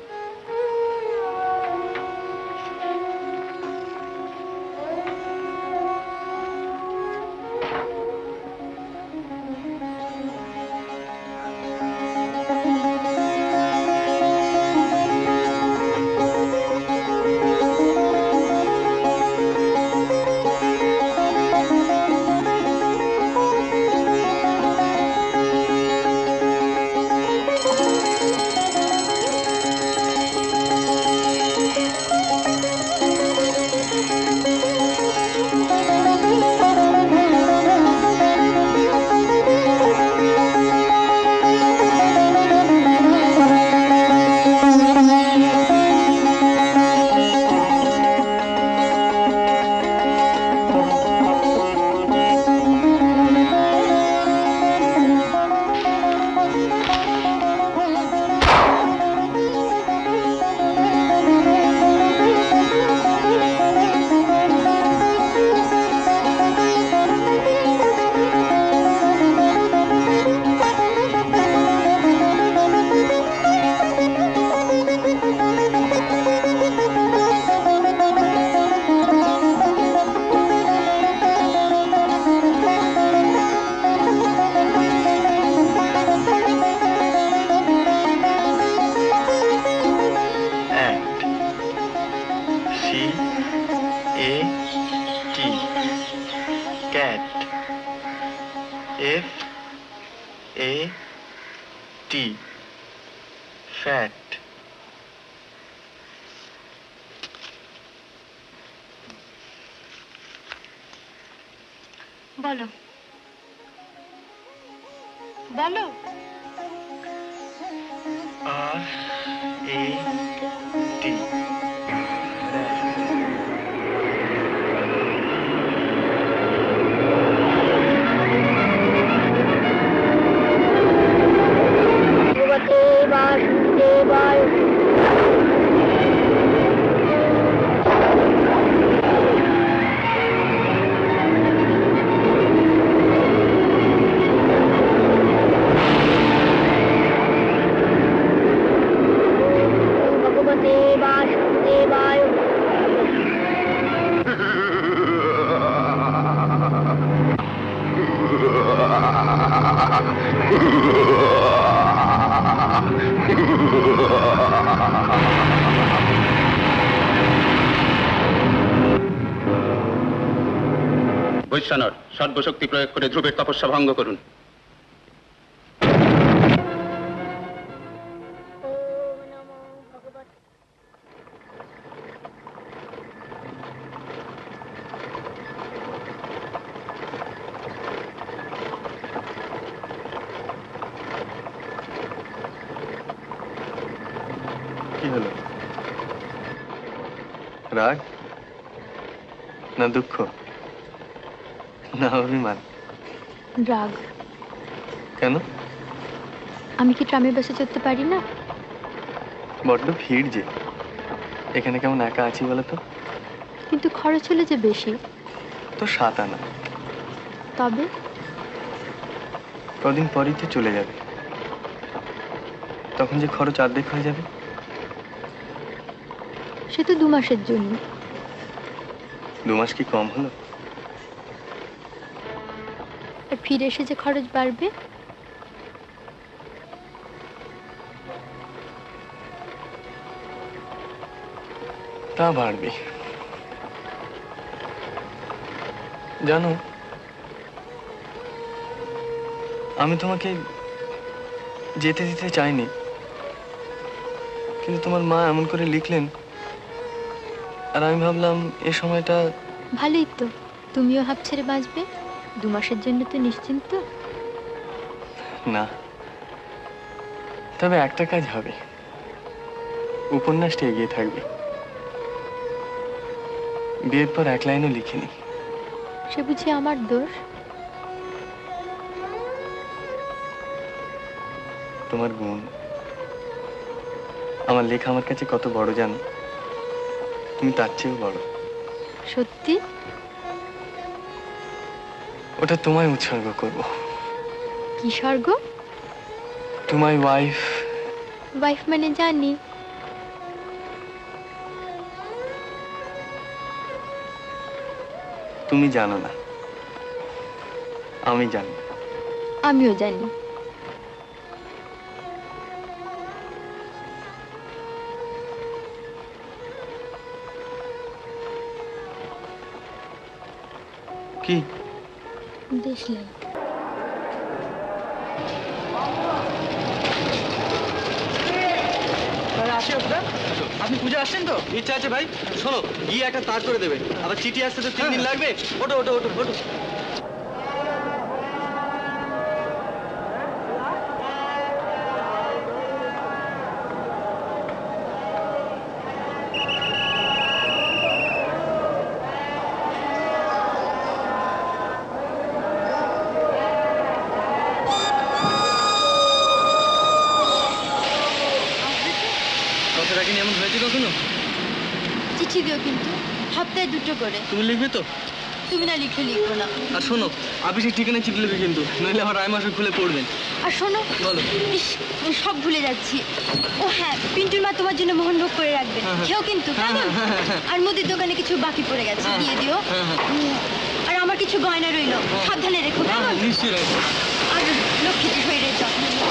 F-A-T, fat. বলো বলো। R-A-T. বৈশ্বনাথ সর্বশক্তি প্রয়োগ করে ধ্রুবের তপস্যা ভঙ্গ করুন। কি হলো? রাগ না দুঃখ না অভিমান? রাগ। কেন? আমি কি ট্রামে বসে চড়তে পারি না? বড্ড ভিড় যে, এখানে কেমন একা আছি বলো তো? কিন্তু খরচ হলে যে বেশি। তো 7 আনা। তবে কদিন পরই তো চলে যাবে, তখন যে খরচ অর্ধেক হয়ে যাবে। সে তো 2 মাসের জন্য। 2 মাস কি কম হলো? আর ফিরে এসে যে খরচ বাড়বে। তা বাড়বে। জানো, আমি তোমাকে যেতে দিতে চাইনি, কিন্তু তোমার মা এমন করে লিখলেন, আর আমি ভাবলাম এ সময়টা ভালোই তো, তুমিও হাঁপ ছেড়ে বাঁচবে, 2 মাসের জন্য তো নিশ্চিন্ত। না, তবে একটা কাজ হবে, উপন্যাসটা এগিয়ে থাকবে। বিয়ের পর 1 লাইনও লিখিনি। সে বুঝি আমার দোষ? তোমার গুণ। আমার লেখা আমার কাছে কত বড় জানো? তুমি তার চেয়েও বড়। সত্যি? ওটা তোমায় উৎসর্গ করব। কি স্বর্গ? To my wife. ওয়াইফ মানে জানি। তুমি জানো না, আমি জানি। আমিও জানি। কি? দেখলেন? আসি আপনার? আপনি পূজা আসছেন তো? ইচ্ছা আছে ভাই। শোনো, গিয়ে একটা তার করে দেবে, আবার চিঠি আসতে তো 3 দিন লাগবে। ওটো ওটো ওটো ওটো। চিঠি দিও কিন্তু, সপ্তাহে 2টো করে। তুমি লিখবে তো? তুমি না লিখলে লিখবো না। আর শোনো, অফিসের ঠিকানায় চিঠি লিখবে কিন্তু, নইলে আমার রায়মাসে খুলে পড়বেন। আর শোনো, বলো। ইস, আমি সব ভুলে যাচ্ছি। ও হ্যাঁ, পিন্টুর মা তোমার জন্য মোহনভোগ করে রাখবে, খেও কিন্তু কেমন? আর মুদির দোকানে কিছু বাকি পড়ে গেছে, দিয়ে দিও। আর আমার কিছু গয়না রইলো, সাবধানে রেখো কেমন? নিশ্চয়ই রাখবো। আর লক্ষ্মীটি শরীরের যত্ন নিও।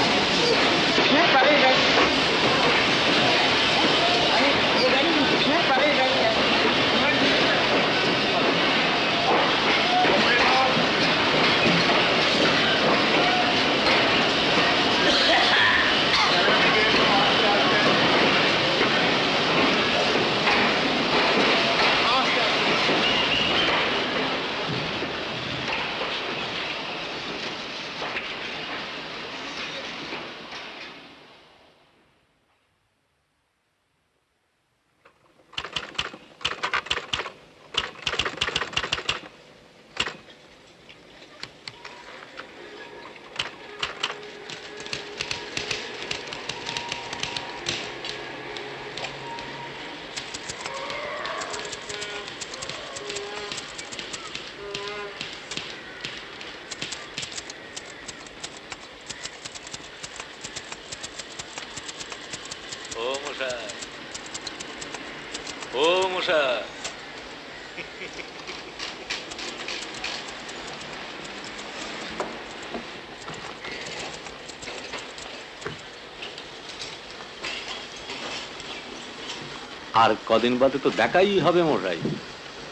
আর কদিন বাদে তো দেখাই হবে মশাই,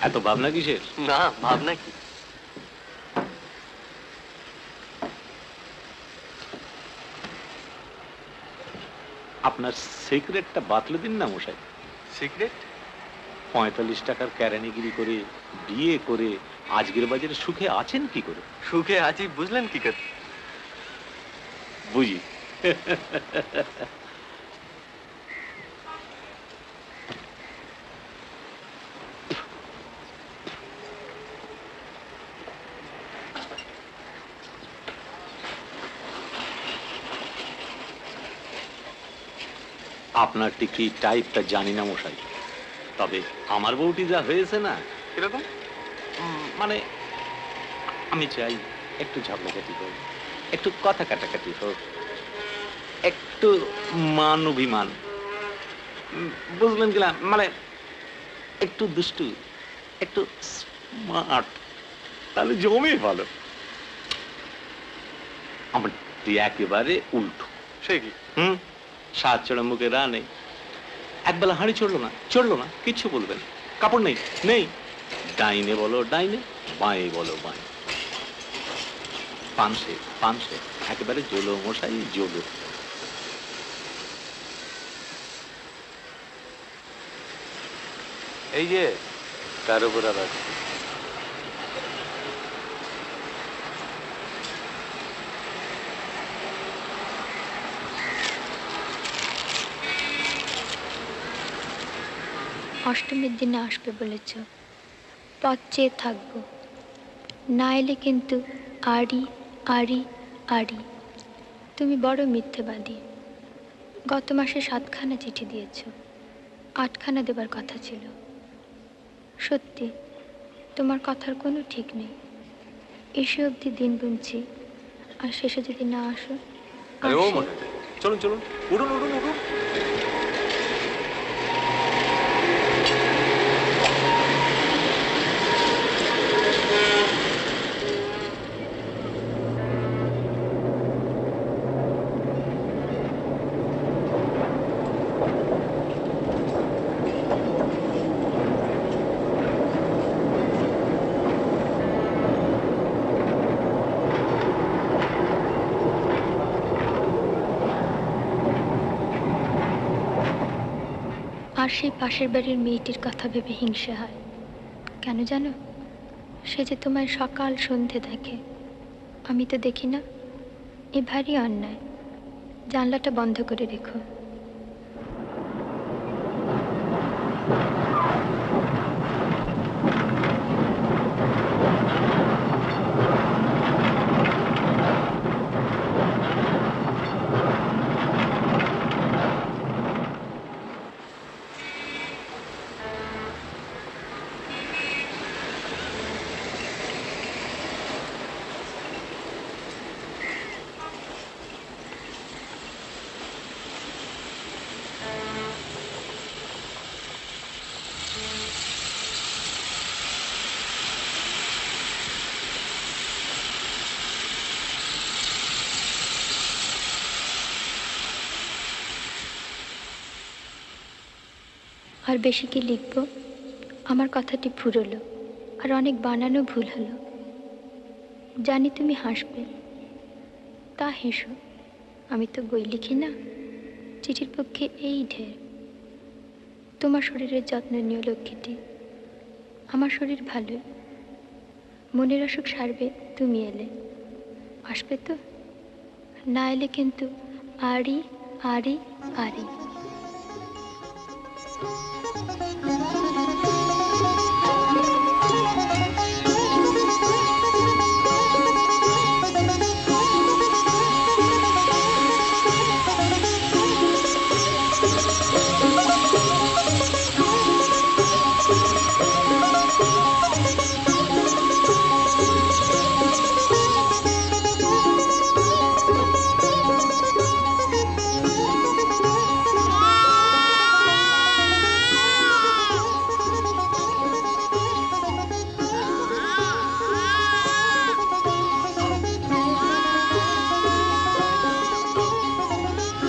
এত ভাবনা কিসের? না, ভাবনা কি? আপনার সিক্রেটটা বাতলে দিন না মশাই। সিক্রেট? 45 টাকার কেরানিগিরি করে বিয়ে করে আজকের বাজারে সুখে আছেন কি করে? সুখে আছি বুঝলেন কি করে? বুঝি। আপনার টিকি টাইপটা জানি না মশাই, তবে আমার বউটি যা হয়েছে না। কিরকম? মানে আমি চাই একটু ঝগড়াঝাটি হোক, একটু কথা কাটাকাটি হোক, একটু মান অভিমান, বুঝলেন কিনা, মানে একটু দুষ্টু, একটু স্মার্ট, তাহলে জমে ভালো। আমার একেবারে উল্টো। সে কি? 7 চড়া মুখে রা নেই, একবেলা হাঁড়ি চড়লো না, কিচ্ছু বলবেন। কাপড় নেই, ডাইনে বলো ডাইনে, বাঁয়ে বলো বাঁয়ে, পানসে একেবারে জোলো মশাই, জোলো। এই যে তার উপর আবার অষ্টমীর দিনে আসবে বলেছ, পথ চেয়ে থাকবো, না এলে কিন্তু আড়ি আড়ি আড়ি। তুমি বড় মিথ্যেবাদী। গত মাসে 7খানা চিঠি দিয়েছ, 8খানা দেবার কথা ছিল। সত্যি তোমার কথার কোনো ঠিক নেই। এসে অবধি দিন গুনছি, আর শেষে যদি না আসো। চলুন চলুন, উঠুন উঠুন উঠুন। আর সেই পাশের বাড়ির মেয়েটির কথা ভেবে হিংসে হয়। কেন জানো? সে যে তোমায় সকাল সন্ধে দেখে, আমি তো দেখি না। এ ভারী অন্যায়। জানলাটা বন্ধ করে রেখো। আর বেশি কি লিখবো? আমার কথাটি ফুরলো, আর অনেক বানানো ভুল হলো। জানি তুমি হাসবে, তা হেসো। আমি তো বই লিখি না, চিঠির পক্ষে এই ঢের। তোমার শরীরের যত্ন নিও লক্ষ্মীটি। আমার শরীর ভালোই। মনের অসুখ সারবে তুমি এলে। আসবে তো? না এলে কিন্তু আড়ি আড়ি আড়ি।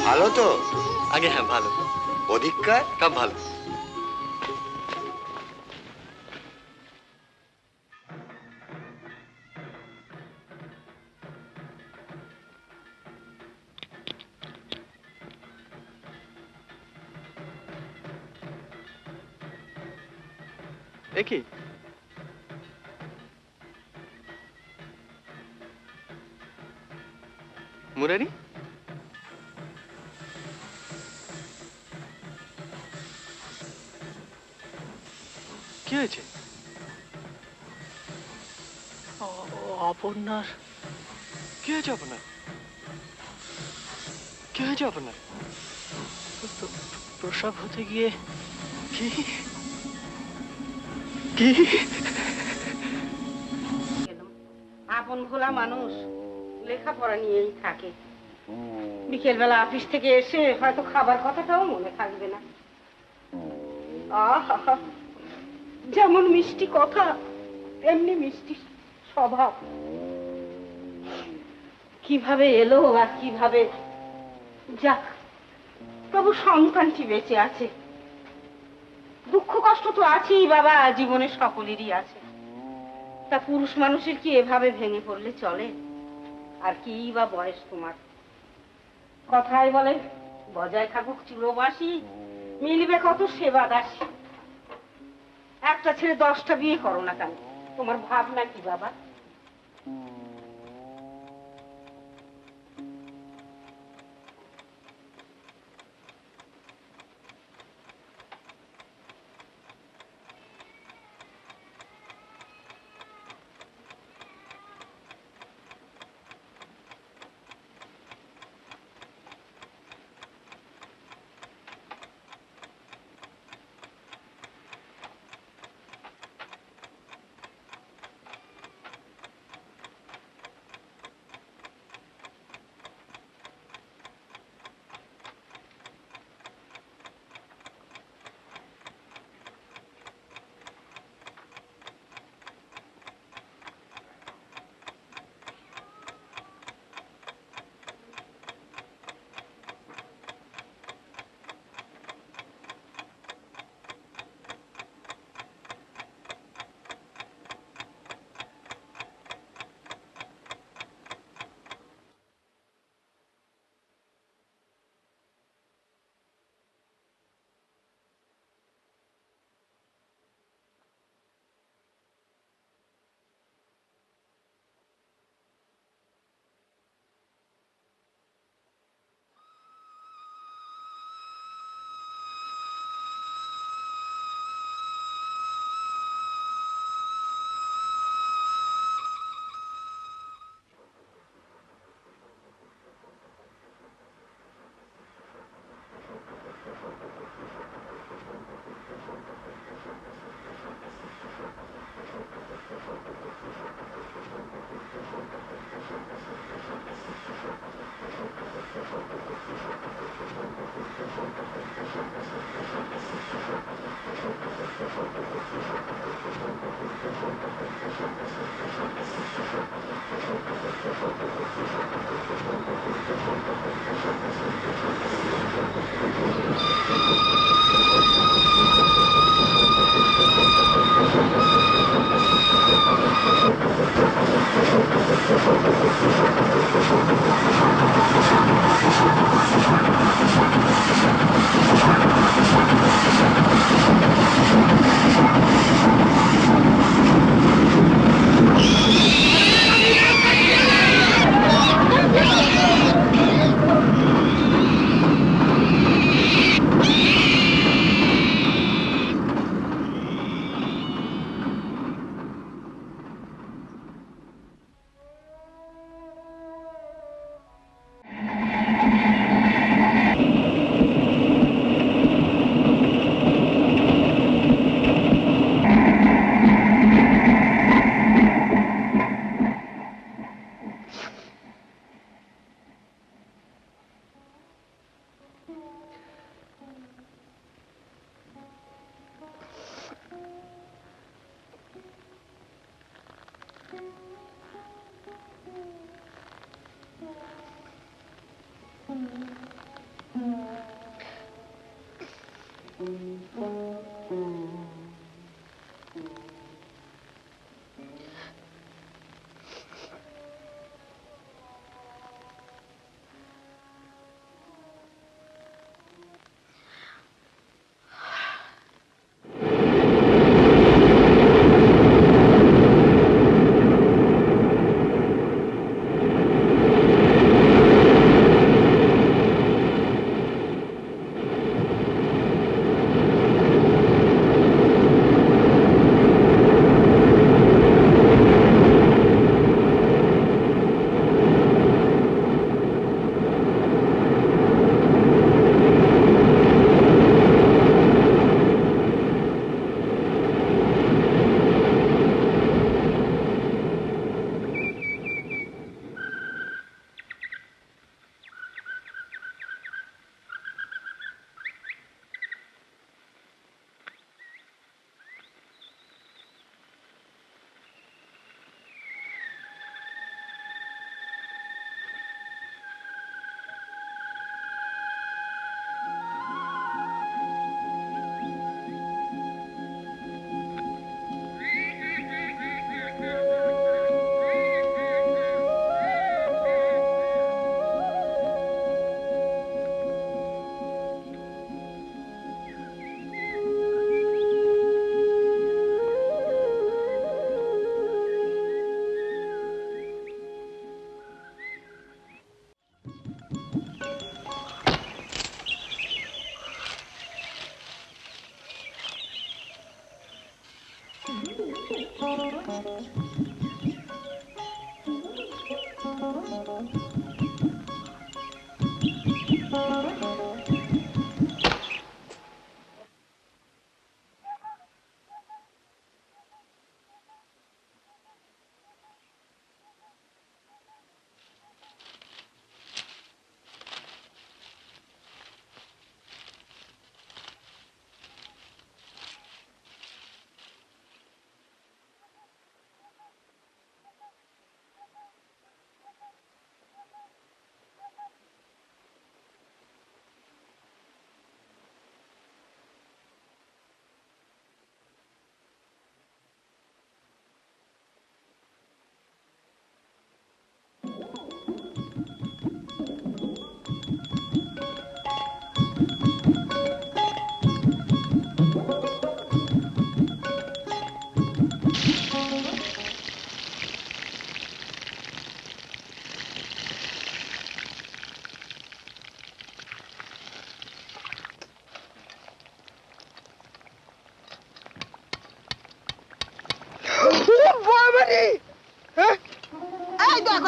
ভালো তো? আগে হ্যাঁ ভালো। অধিককার সব ভালো। দেখি মুরারি, কি হয়েছে? অপর্ণার কি হয়েছে আপনার? কি হয়েছে আপনার? প্রসব হতে গিয়ে কি কি আপন ভোলা মানুষ লেখাপড়া নিয়েই থাকে। বিকেলবেলা অফিস থেকে এসে হয়তো খাবার কথাটাও মনে থাকবে না। আহা, যেমন মিষ্টি কথা তেমনি মিষ্টি স্বভাব। কিভাবে এলো আর কিভাবে যাক, তবু সন্তানটি বেঁচে আছে। দুঃখ কষ্ট তো আছেই বাবা, জীবনে সকলেরই আছে। তা পুরুষ মানুষের কি এভাবে ভেঙে পড়লে চলে? আর কি বা বয়স তোমার? কথায় বলে বজায় থাকুক চুলোবাসি, মিলবে কত সেবা দাসী। একটা ছেড়ে 10টা বিয়ে করো না কেন? তোমার ভাবনা কি বাবা?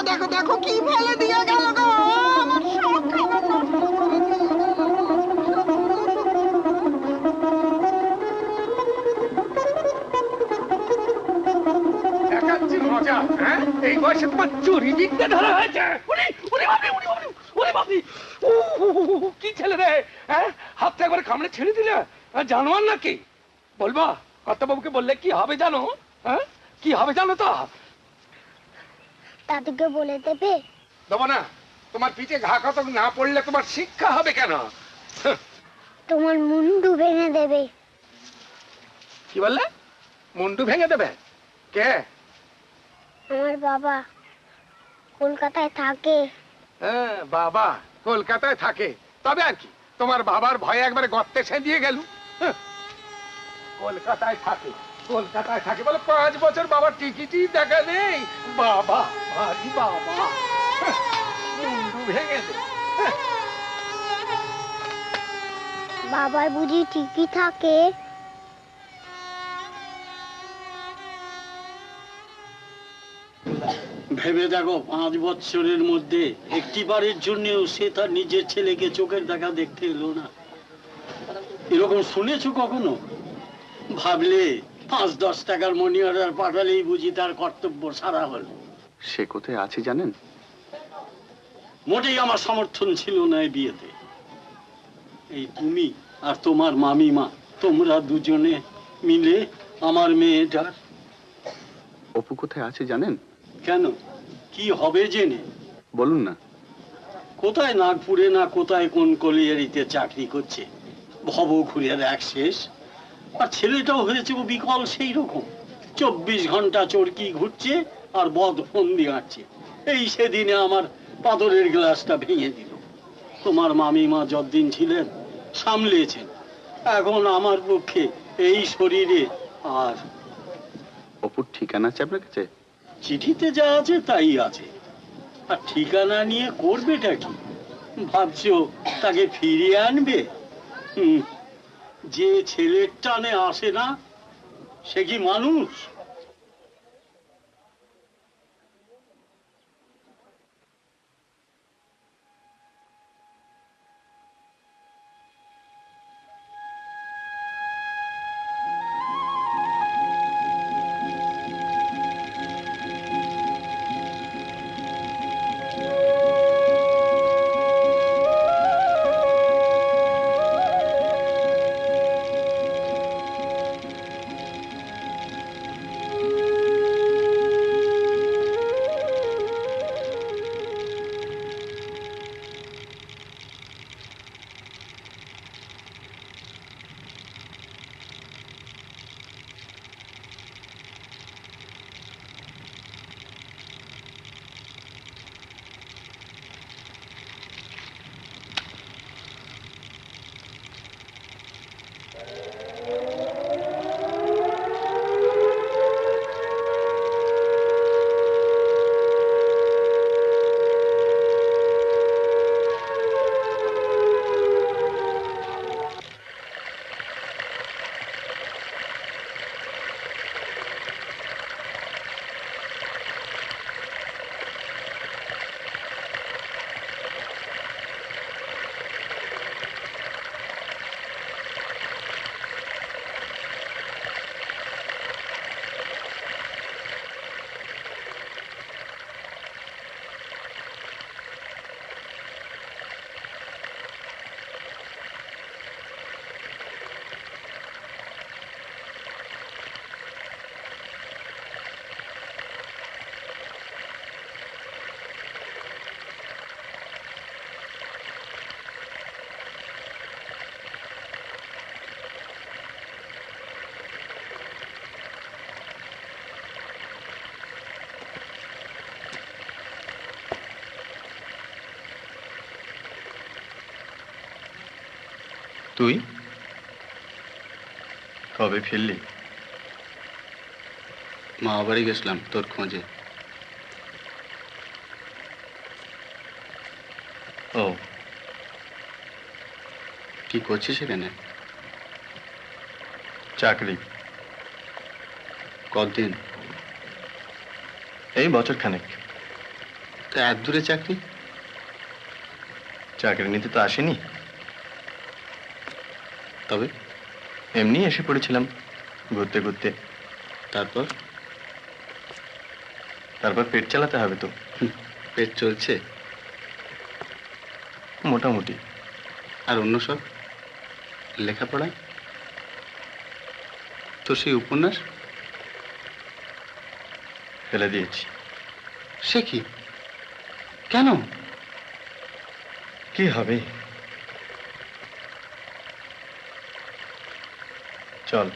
দেখো দেখো কি ফেলে দিয়ে গেল গো, আমার সব খাবার নষ্ট করে দিল। দেখাচ্ছি মজা, হ্যাঁ? এই বয়সে তোমার চুরি বিদ্যা ধরা হয়েছে। কি ছেলে রে, হ্যাঁ? হাতটা একবার কামড়ে ছেড়ে দিলে, জানোয়ার নাকি? বলবা কর্তাবাবুকে বললে কি হবে জানো? হ্যাঁ, কি হবে জানো তো? দাদুকে বলে দেবে? দেবো না। তোমার পিঠে ঘা কত না পড়লে তোমার শিক্ষা হবে কেন? তোমার মুন্ডু ভেঙে দেবে। কি বললে? মুন্ডু ভেঙে দেবে? কে? আমার বাবা কলকাতায় থাকে। হ্যাঁ, বাবা কলকাতায় থাকে, তবে আর কি তোমার বাবার ভয়ে একবারে গর্তে সেঁধিয়ে গেল। কলকাতায় থাকে, কলকাতায় থাকে বলে 5 বছর বাবার টিকিটই দেখা নেই। বাবা ভারী বাবা, মুন্ডু ভেঙে দে। বাবার বুঝি ঠিকই থাকে? ভেবে দেখো, 5 বছরের মধ্যে একটিবারের জন্যও সে তার নিজের ছেলেকে চোখের দেখা দেখতে এলো না। এরকম শুনেছো কখনো? ভাবলে 5-10 টাকার মনি অর্ডার পাঠালেই বুঝি তার কর্তব্য সারা হলো। সে কোথায় আছে জানেন? মোটেই আমার সমর্থন ছিল না এই বিয়েতে। এই তুমি আর তোমার মামিমা, তোমরা দুজনে মিলে আমার মেয়েটার। অপু কোথায় আছে জানেন? কেন, কি হবে জেনে? বলুন না। কোথায় নাগপুরে না কোথায় কোন কলিয়ারিতে চাকরি করছে, ভব ঘুরের এক শেষ। আর ছেলেটাও হয়েছে ও বিকল সেই রকম, 24 ঘন্টা চরকি ঘুরছে আর বদ ফন্দি আঁটছে। এই সেদিনে আমার পাথরের গ্লাসটা ভেঙে দিল। তোমার মামিমা যতদিন ছিলেন সামলেছেন, এখন আমার পক্ষে এই শরীরে আর। অপুর ঠিকানা আছে আপনার কাছে? চিঠিতে যা আছে তাই আছে, আর ঠিকানা নিয়ে করবেটা কি? ভাবছো তাকে ফিরিয়ে আনবে? যে ছেলের টানে আসে না সে কি মানুষ? তুই কবে ফিরলি? মা বাড়ি গেছিলাম তোর খোঁজে। ও, কি করছিস সেখানে? চাকরি। কতদিন? এই বছর খানেক। তা এত দূরে চাকরি? চাকরি নিতে তো আসেনি, তবে এমনি এসে পড়েছিলাম ঘুরতে ঘুরতে। তারপর তারপর পেট চালাতে হবে তো। পেট চলছে মোটামুটি। আর অন্য সব লেখাপড়া? তো সেই উপন্যাস ফেলে দিয়েছি। সে কি? কেন? কি হবে? চল।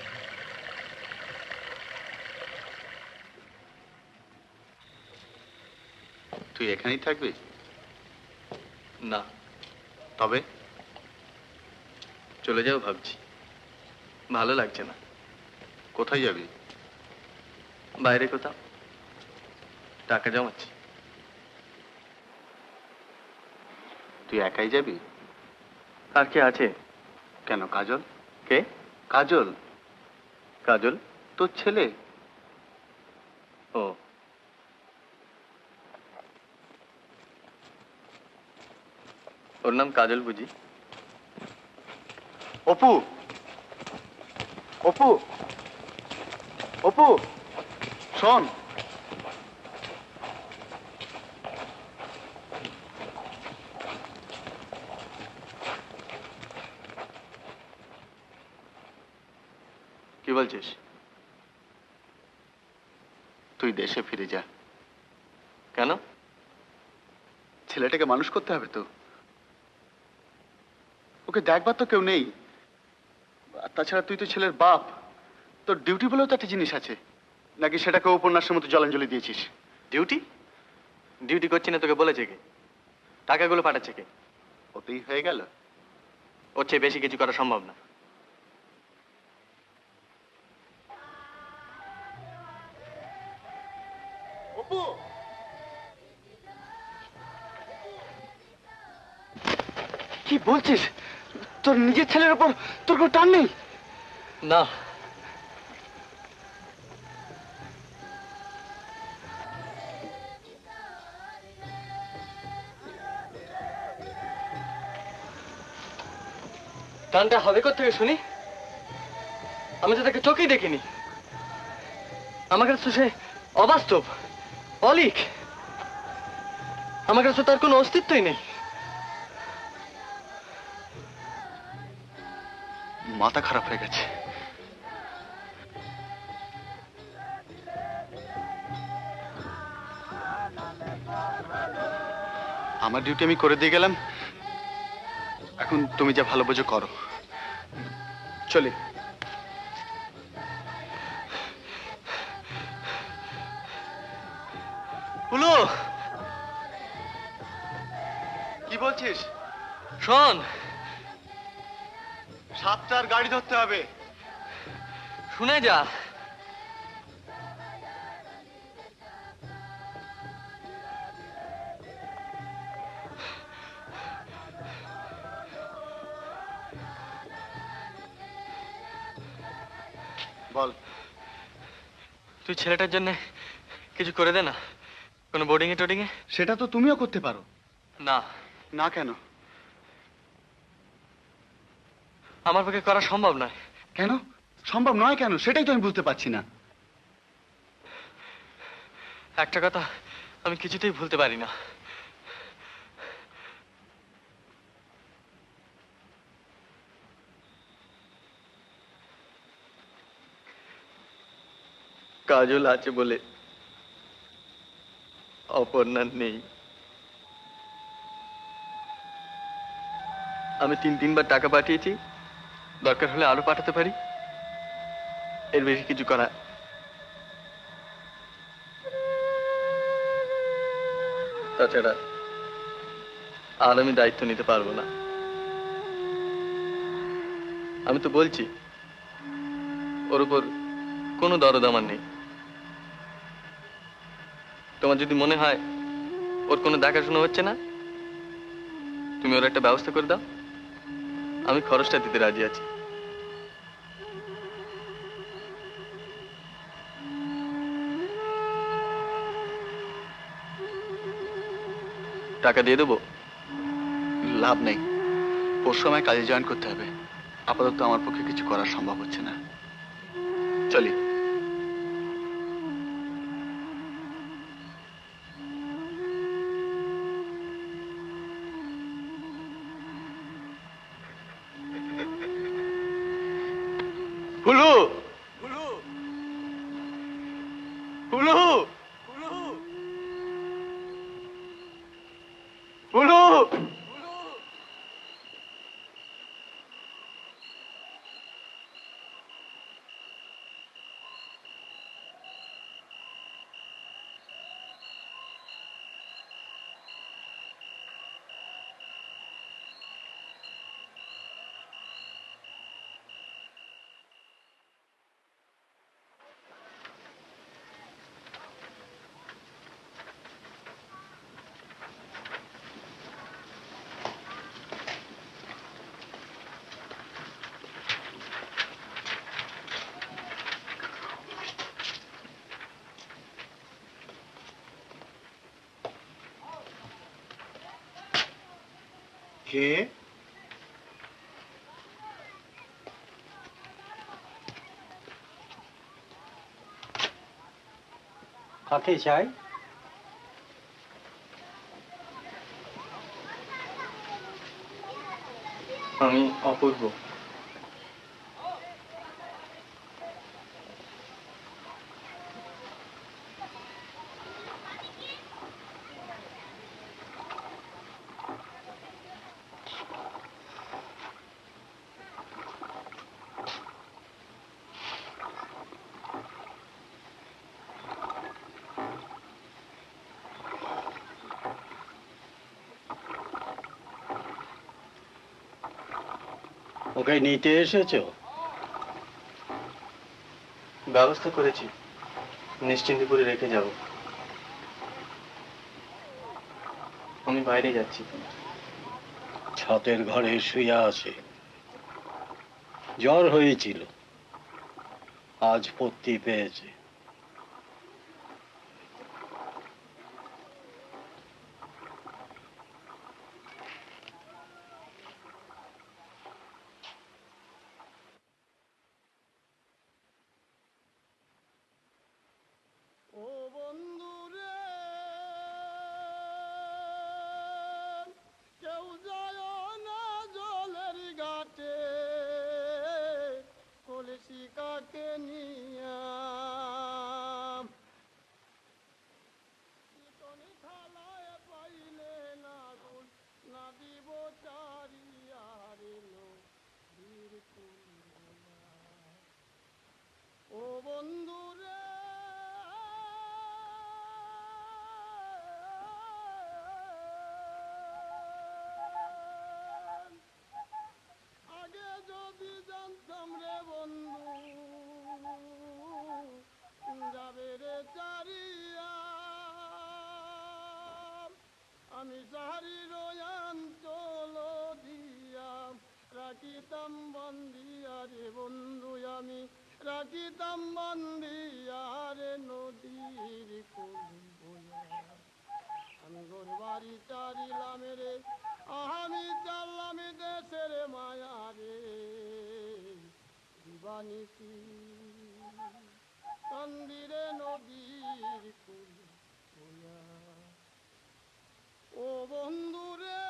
তুই এখানেই থাকবি? না। তবে চলে যাও ভাবছি, ভালো লাগছে না। কোথায় যাবি? বাইরে কোথাও, টাকা জমাচ্ছি। তুই একাই যাবি? আর কে আছে? কেন, কাজল? কে? কাজল। কাজল তোর ছেলে? ও, ওর নাম কাজল বুঝি? অপু, অপু, অপু, শোন। কি বলছিস? তুই দেশে ফিরে যা। কেন? ছেলেটাকে মানুষ করতে হবে তো। ওকে দেখবার তো কেউ নেই। আর তাছাড়া তুই তো ছেলের বাপ, তোর ডিউটি বলেও তো একটা জিনিস আছে। নাকি সেটাকে উপন্যাসের মতো জলাঞ্জলি দিয়েছিস? ডিউটি? ডিউটি করছি না তোকে বলেছে কে? টাকাগুলো পাঠাচ্ছে কে? ওতেই হয়ে গেল? ওর চেয়ে বেশি কিছু করা সম্ভব না। অপু, কি বলছিস? তোর নিজের ছেলের উপর তোর কোনো টান নেই? না। টানটা হবে কোথেকে শুনি? আমি তো তাকে চোখেই দেখিনি। আমার কাছে সে অবাস্তব, অলিক। আমার কাছে তার কোনো অস্তিত্বই নেই। মাথা খারাপ হয়ে গেছে। আমার ডিউটি আমি করে দিয়ে গেলাম, এখন তুমি যা ভালো বোঝো করো। চলি। হুলো, কি বলছিস? শোন, 7টার গাড়ি ধরতে হবে। শুনে যা। বল। তুই ছেলেটার জন্য কিছু করে দে না, কোনো বোর্ডিং এ টোডিং এ। সেটা তো তুমিও করতে পারো। না। না কেন? আমার পক্ষে করা সম্ভব নয়। কেন সম্ভব নয়? কেন সেটাই তো আমি বুঝতে পারছি না। একটা কথা আমি কিছুতেই ভুলতে পারি না। কাজল আছে বলে অপর্ণা নেই। আমি 3-3বার টাকা পাঠিয়েছি, দরকার হলে আরো পাঠাতে পারি। এর বেশি কিছু করা। তাছাড়া আর আমি দায়িত্ব নিতে পারবো না। আমি তো বলছি ওর উপর কোনো দরদ আমার নেই। তোমার যদি মনে হয় ওর কোনো দেখাশোনা হচ্ছে না, তুমি ওর একটা ব্যবস্থা করে দাও, আমি খরচটা দিতে রাজি আছি। টাকা দিয়ে দেবো? লাভ নেই, পরশু আমায় কাজে জয়েন করতে হবে। আপাতত আমার পক্ষে কিছু করা সম্ভব হচ্ছে না। চলি। হুলু হুলু হুলু হুলু কে? কাকে চাই? আমি অপূর্ব। ওকে নিতে এসেছো? ব্যবস্থা করেছি, নিশ্চিন্তে করে রেখে যাব। আমি বাইরে যাচ্ছি। ছাতের ঘরে শুয়ে আছে, জ্বর হয়েছিল, আজ পত্তি পেয়েছে। ও বন্ধু রে, কেউ যায় না জলের ঘাটে, কলসি কাকে নিয়া চিকনি থালায় পাইলে না গুণ না দিব চারিয়ারে নদীর কুলিয়া। ও বন্ধু রে, আগে যদি জানতাম রে বন্ধু যাবে রে চারিয়া, আমি সাহারির অঞ্চল দিয়া রাখিতাম বন্দিয়া রে বন্ধু, আমি রাখিতাম বন্দিয়া রে নদীর কুলিয়া। আমি ঘর বাড়ি চারিলাম রে, আমি চাললাম দেশের মায়া রে, দিবানিসি কান্দিরে নদীর কুলিয়া। ও বন্ধু রে,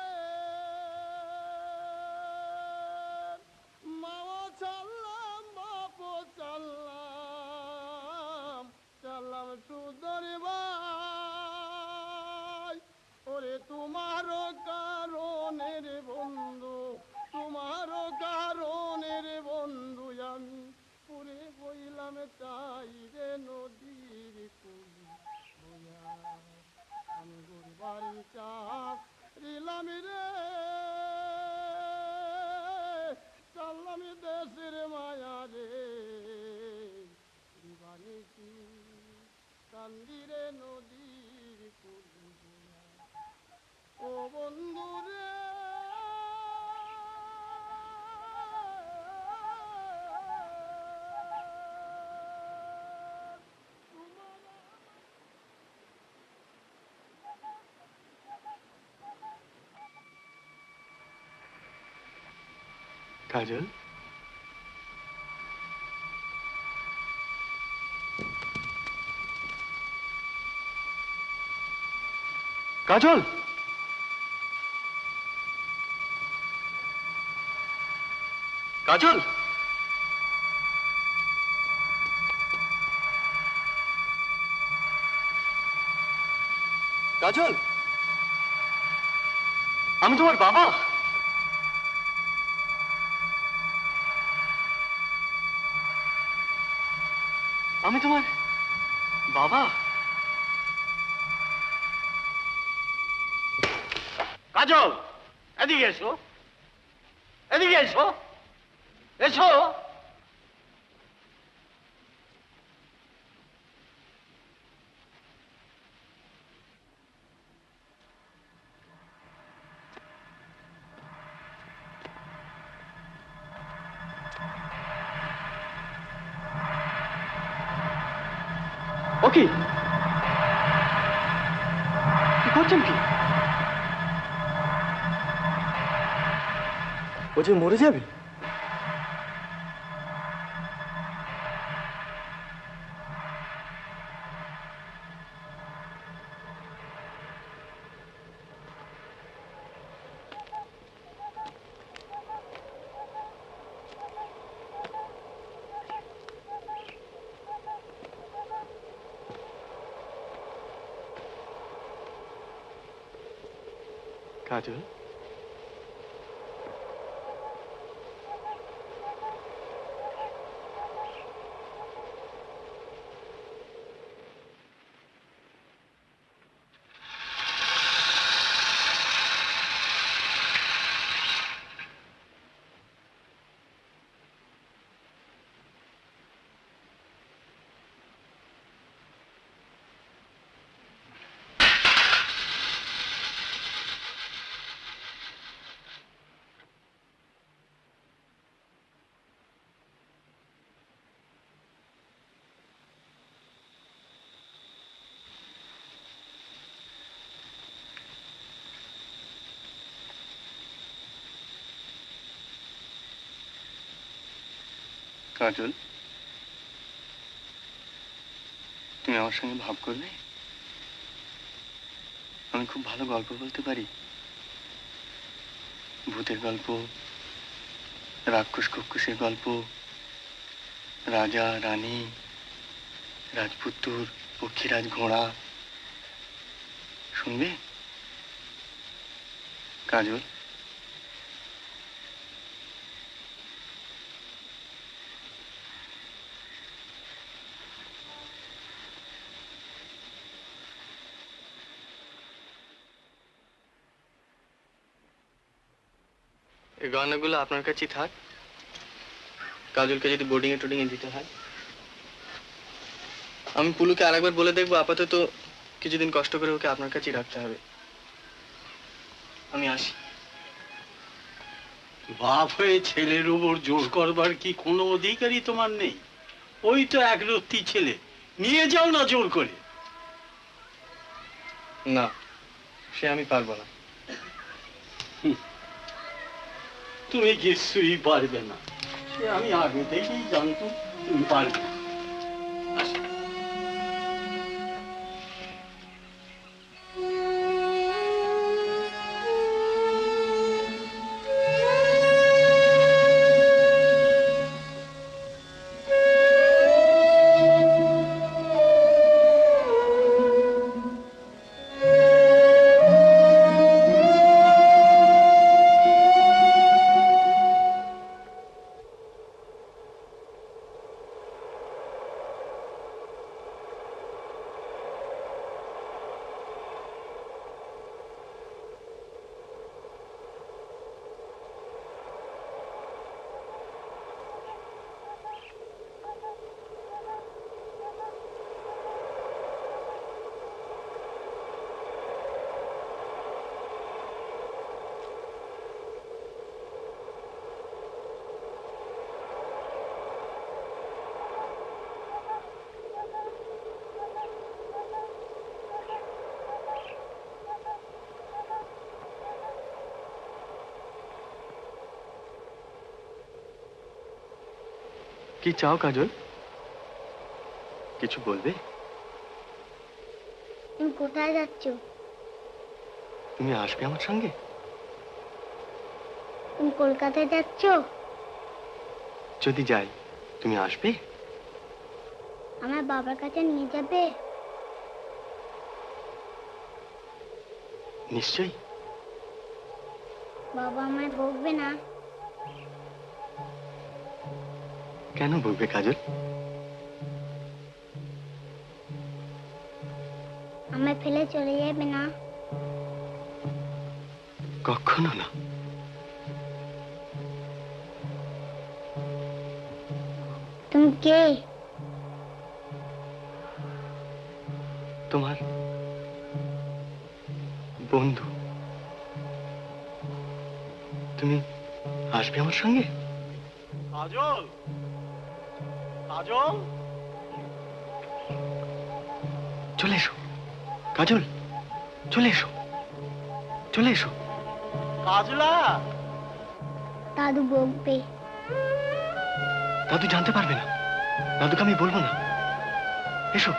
মাও চাললাম বাপ চাললাম, চাললাম সুদর ভাই, ওরে তোমার কারণের বন্ধু, তোমার কারণের বন্ধু আমি পুরে বইলাম চাই রে নদীর কুলিয়া। আমি গুরবারি চাপ রিলাম রে, চাললাম দেশের মায়া রে, দিবানিসি কান্দিরে নদীর কুলিয়া। ও বন্ধু রে, কাজল, কাজল, কাজল, কাজল, আমি তোমার বাবা। আমি তোমার বাবা। কাজল, এদিকে এসো, এদিকে এসো, এসো। ও কি করছেন কি? ও যে মরে যাবে? কাজল, কাজল, তুমি আমার সঙ্গে ভাব করবে? আমি খুব ভালো গল্প বলতে পারি। ভূতের গল্প, রাক্ষস কক্ষসের গল্প, রাজা রানী, রাজপুত্তুর, পক্ষীরাজ ঘোড়া। শুনবে কাজল? এই গয়নাগুলো আপনার কাছেই থাক। কাজলকে যদি বোর্ডিংয়ে টোডিংয়ে দিতে হয়। আমি পুলুকে আরেকবার বলে দেখবো, আপাতত কিছুদিন কষ্ট করে ওকে আপনার কাছেই রাখতে হবে। আমি আসি। বাপ হয়ে ছেলের উপর জোর করবার কি কোনো অধিকারই তোমার নেই? ওই তো একরত্তি ছেলে, নিয়ে যাও না জোর করে। না, সে আমি পারবো না। তুমি কিছুই পারবে না, সে আমি আগে থেকেই জানতাম তুমি পারবে না। কি চাও কাজল? কিছু বলবে? তুমি কোথায় যাচ্ছ? তুমি আসবে আমার সঙ্গে? তুমি কলকাতায় যাচ্ছ? যদি যাই তুমি আসবে? আমার বাবার কাছে নিয়ে যাবে? নিশ্চয়ই। বাবা আমায় বকবে না? কেন বলবে কাজল? আমায় ফেলে চলে যাবে না? কখনো না। তুমি কে? তোমার বন্ধু। তুমি আসবে আমার সঙ্গে? কাজল, কাজল, চলে এসো কাজল, চলে এসো, চলে এসো। কাজলা। দাদু বকবে। দাদু জানতে পারবে না, দাদুকে আমি বলবো না। এসো।